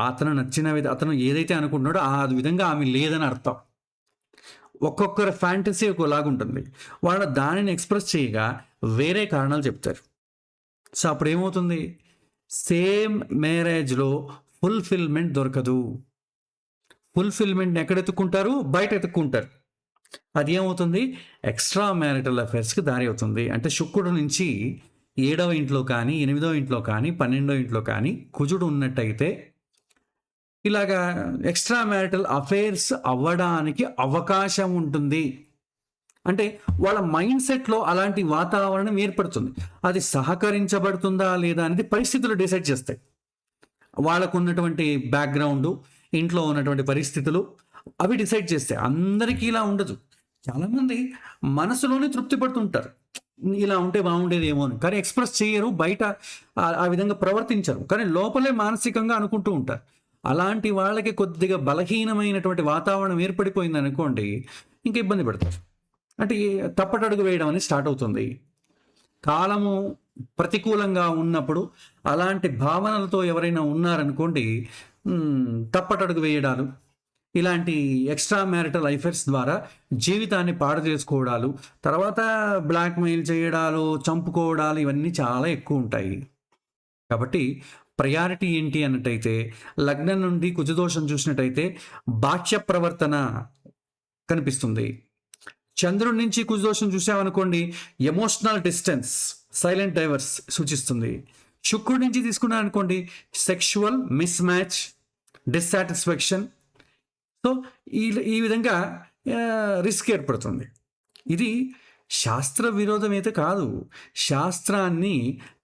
అతను నచ్చిన అతను ఏదైతే అనుకుంటున్నాడో ఆ విధంగా ఆమె లేదని అర్థం. ఒక్కొక్కరి ఫ్యాంటసీ ఒకలాగుంటుంది. వాళ్ళు దానిని ఎక్స్‌ప్రెస్ చేయగా వేరే కారణాలు చెప్తారు. సో, అప్పుడేమవుతుంది? సేమ్ మ్యారేజ్‌లో ఫుల్‌ఫిల్‌మెంట్ దొరకదు. ఫుల్‌ఫిల్‌మెంట్‌ని ఎక్కడ ఎతుక్కుంటారు? బయట ఎతుక్కుంటారు. అది ఏమవుతుంది? ఎక్స్ట్రా మ్యారిటల్ అఫైర్స్‌కి దారి అవుతుంది. అంటే శుక్రుడు నుంచి 7వ ఇంట్లో కానీ, 8వ ఇంట్లో కానీ, 12వ ఇంట్లో కానీ కుజుడు ఉన్నట్టయితే ఇలాగా ఎక్స్ట్రా మ్యారిటల్ అఫైర్స్ అవ్వడానికి అవకాశం ఉంటుంది. అంటే వాళ్ళ మైండ్ సెట్‌లో అలాంటి వాతావరణం ఏర్పడుతుంది. అది సహకరించబడుతుందా లేదా అనేది పరిస్థితులు డిసైడ్ చేస్తాయి. వాళ్ళకున్నటువంటి బ్యాక్‌గ్రౌండు, ఇంట్లో ఉన్నటువంటి పరిస్థితులు అవి డిసైడ్ చేస్తాయి. అందరికీ ఇలా ఉండదు. చాలామంది మనసులోనే తృప్తి పడుతుంటారు. ఇలా ఉంటే బాగుండేదేమో అని. కానీ ఎక్స్‌ప్రెస్ చేయరు. బయట ఆ విధంగా ప్రవర్తించరు. కానీ లోపలే మానసికంగా అనుకుంటూ ఉంటారు. అలాంటి వాళ్ళకి కొద్దిగా బలహీనమైనటువంటి వాతావరణం ఏర్పడిపోయిందనుకోండి, ఇంక ఇబ్బంది పడతారు. అంటే తప్పటడుగు వేయడం అనేది స్టార్ట్ అవుతుంది. కాలము ప్రతికూలంగా ఉన్నప్పుడు అలాంటి భావనలతో ఎవరైనా ఉన్నారనుకోండి, తప్పటడుగు వేయడాలు, ఇలాంటి ఎక్స్ట్రా మ్యారిటల్ అఫైర్స్ ద్వారా జీవితాన్ని పాడు చేసుకోవడాలు, తర్వాత బ్లాక్‌మెయిల్ చేయడాలు, చంపుకోవడాలు ఇవన్నీ చాలా ఎక్కువ ఉంటాయి. కాబట్టి ప్రయారిటీ ఏంటి అన్నట్టయితే లగ్నం నుండి కుజదోషం చూసినట్టయితే బాహ్య ప్రవర్తన కనిపిస్తుంది. చంద్రుడి నుంచి కుజదోషం చూసామనుకోండి ఎమోషనల్ డిస్టెన్స్, సైలెంట్ డైవర్స్ సూచిస్తుంది. శుక్రుడి నుంచి తీసుకున్నాం అనుకోండి sexual miss match, dissatisfaction. So ఈ విధంగా రిస్క్ ఏర్పడుతుంది. ఇది శాస్త్ర విరోధం అయితే కాదు. శాస్త్రాన్ని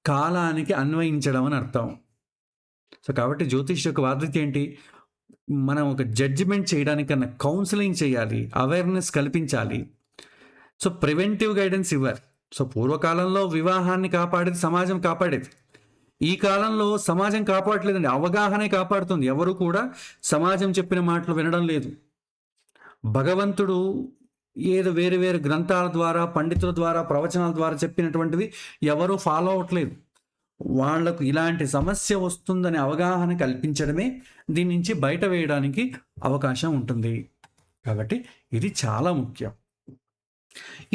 కాలానికి అన్వయించడం అని అర్థం. సో కాబట్టి జ్యోతిష్ యొక్క బాధ్యత ఏంటి? మనం ఒక జడ్జిమెంట్ చేయడానికన్నా కౌన్సిలింగ్ చేయాలి, అవేర్నెస్ కల్పించాలి. సో ప్రివెంటివ్ గైడెన్స్ ఇవ్వాలి. సో పూర్వకాలంలో వివాహాన్ని కాపాడేది సమాజం కాపాడేది. ఈ కాలంలో సమాజం కాపాడలేదండి, అవగాహనే కాపాడుతుంది. ఎవరు కూడా సమాజం చెప్పిన మాటలు వినడం లేదు. భగవంతుడు ఏదో వేరు వేరు గ్రంథాల ద్వారా, పండితుల ద్వారా, ప్రవచనాల ద్వారా చెప్పినటువంటివి ఎవరూ ఫాలో అవ్వట్లేదు. వాళ్లకు ఇలాంటి సమస్య వస్తుందని అవగాహన కల్పించడమే దీని నుంచి బయట వేయడానికి అవకాశం ఉంటుంది. కాబట్టి ఇది చాలా ముఖ్యం.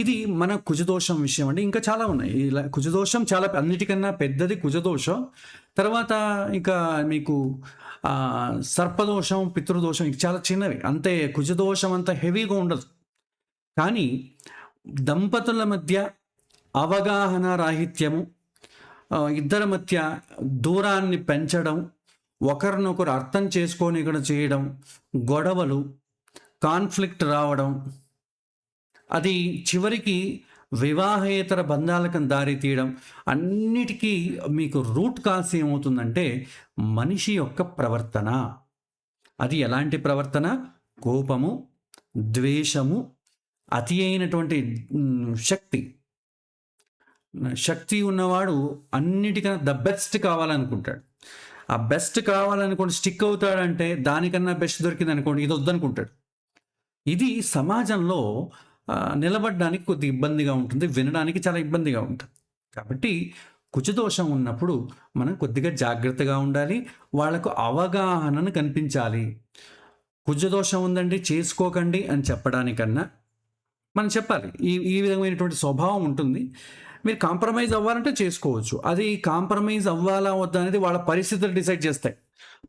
ఇది మన కుజదోషం విషయం అండి. ఇంకా చాలా ఉన్నాయి. ఇలా కుజదోషం చాలా అన్నిటికన్నా పెద్దది కుజదోషం. తర్వాత ఇక మీకు సర్పదోషం, పితృదోషం ఇవి చాలా చిన్నవి. అంతే కుజదోషం అంత హెవీగా ఉండదు. కానీ దంపతుల మధ్య అవగాహన రాహిత్యము, ఇద్దరి మధ్య దూరాన్ని పెంచడం, ఒకరినొకరు అర్థం చేసుకోనికుండా చేయడం, గొడవలు, కాన్ఫ్లిక్ట్ రావడం, అది చివరికి వివాహేతర బంధాలకు దారి తీయడం, అన్నిటికీ మీకు రూట్ కాజ్ ఏమవుతుందంటే మనిషి యొక్క ప్రవర్తన. అది ఎలాంటి ప్రవర్తన? కోపము, ద్వేషము, అతి అయినటువంటి శక్తి. శక్తి ఉన్నవాడు అన్నిటికన్నా ద బెస్ట్ కావాలనుకుంటాడు. ఆ బెస్ట్ కావాలనుకోండి స్టిక్ అవుతాడంటే దానికన్నా బెస్ట్ దొరికింది అనుకోండి ఇది వద్దనుకుంటాడు. ఇది సమాజంలో నిలబడడానికి కొద్దిగా ఇబ్బందిగా ఉంటుంది. వినడానికి చాలా ఇబ్బందిగా ఉంటుంది. కాబట్టి కుజదోషం ఉన్నప్పుడు మనం కొద్దిగా జాగ్రత్తగా ఉండాలి. వాళ్ళకు అవగాహనను కల్పించాలి. కుజదోషం ఉందండి చేసుకోకండి అని చెప్పడానికన్నా మనం చెప్పాలి. ఈ ఈ విధమైనటువంటి స్వభావం ఉంటుంది. మీరు కాంప్రమైజ్ అవ్వాలంటే చేసుకోవచ్చు. అది కాంప్రమైజ్ అవ్వాలా వద్దా అనేది వాళ్ళ పరిస్థితులు డిసైడ్ చేస్తాయి.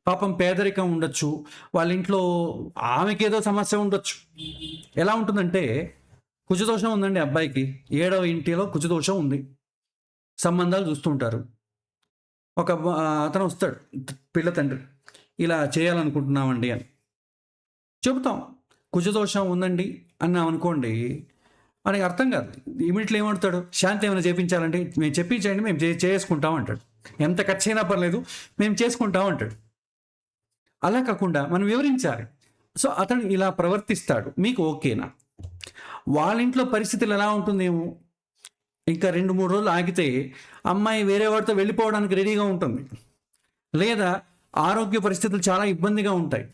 పాపం పేదరికం ఉండొచ్చు. వాళ్ళ ఇంట్లో ఆమెకేదో సమస్య ఉండొచ్చు. ఎలా ఉంటుందంటే కుజదోషం ఉందండి అబ్బాయికి. 7వ ఇంటిలో కుజదోషం ఉంది. సంబంధాలు చూస్తుంటారు. అతను వస్తాడు పిల్ల తండ్రి. ఇలా చేయాలనుకుంటున్నామండి అని. చెబుతాం. కుజదోషం ఉందండి అన్నాం అనుకోండి, మనకి అర్థం కాదు. ఇమీడియట్లీ ఏమంటాడు, శాంతి ఏమైనా చేయించాలంటే మేము చెప్పించండి మేము చేసుకుంటాం అంటాడు. ఎంత ఖర్చు అయినా పర్లేదు మేము చేసుకుంటాం అంటాడు. అలా కాకుండా మనం వివరించాలి. సో అతను ఇలా ప్రవర్తిస్తాడు, మీకు ఓకేనా? వాళ్ళ ఇంట్లో పరిస్థితులు ఎలా ఉంటుందేమో, ఇంకా 2-3 రోజులు ఆగితే అమ్మాయి వేరే వాడితో వెళ్ళిపోవడానికి రెడీగా ఉంటుంది. లేదా ఆరోగ్య పరిస్థితులు చాలా ఇబ్బందిగా ఉంటాయి,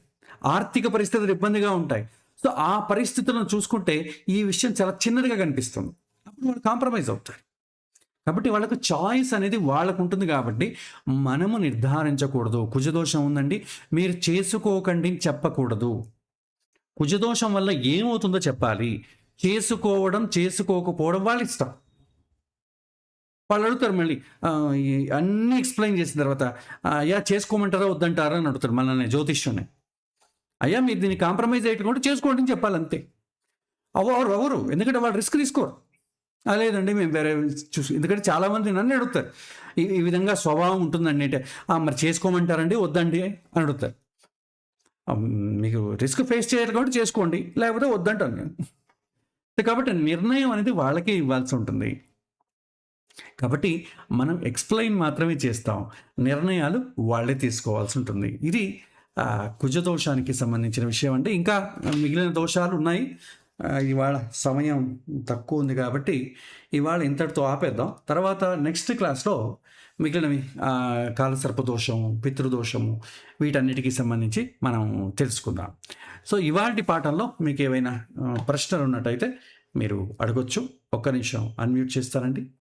ఆర్థిక పరిస్థితులు ఇబ్బందిగా ఉంటాయి. సో ఆ పరిస్థితులను చూసుకుంటే ఈ విషయం చాలా చిన్నదిగా కనిపిస్తుంది. అప్పుడు వాళ్ళు కాంప్రమైజ్ అవుతారు. కాబట్టి వాళ్ళకు చాయిస్ అనేది వాళ్ళకు ఉంటుంది. కాబట్టి మనము నిర్ధారించకూడదు. కుజదోషం ఉందండి మీరు చేసుకోకండి చెప్పకూడదు. కుజదోషం వల్ల ఏమవుతుందో చెప్పాలి. చేసుకోవడం చేసుకోకపోవడం వాళ్ళ ఇష్టం. వాళ్ళు అడుగుతారు మళ్ళీ అన్నీ ఎక్స్ప్లెయిన్ చేసిన తర్వాత అయ్యా చేసుకోమంటారా వద్దంటారా అని అడుగుతారు మనల్ని, జ్యోతిష్యుని. అయ్యా మీరు దీన్ని కాంప్రమైజ్ అయ్యేటప్పుడు చేసుకోండి అని చెప్పాలి అంతే. ఎవరు ఎందుకంటే వాళ్ళు రిస్క్ తీసుకోరు. లేదండి మేము వేరే చూసి, ఎందుకంటే చాలామంది నన్ను అడుగుతారు ఈ విధంగా స్వభావం ఉంటుందండి అంటే మరి చేసుకోమంటారండి వద్దండి అని అడుగుతారు. మీకు రిస్క్ ఫేస్ చేయాలి కాబట్టి చేసుకోండి, లేకపోతే వద్దంటాను నేను. కాబట్టి నిర్ణయం అనేది వాళ్ళకే ఇవ్వాల్సి ఉంటుంది. కాబట్టి మనం ఎక్స్ప్లెయిన్ మాత్రమే చేస్తాం, నిర్ణయాలు వాళ్ళే తీసుకోవాల్సి ఉంటుంది. ఇది కుజదోషానికి సంబంధించిన విషయం. అంటే ఇంకా మిగిలిన దోషాలు ఉన్నాయి. ఇవాళ సమయం తక్కువ ఉంది కాబట్టి ఇవాళ ఇంతటితో ఆపేద్దాం. తర్వాత నెక్స్ట్ క్లాస్లో మిగిలినవి కాలసర్పదోషం, పితృదోషము, వీటన్నిటికీ సంబంధించి మనం తెలుసుకుందాం. సో ఇవాళ పాఠంలో మీకు ఏవైనా ప్రశ్నలు ఉన్నట్టయితే మీరు అడగొచ్చు. ఒక్క నిమిషం అన్మ్యూట్ చేస్తారండి.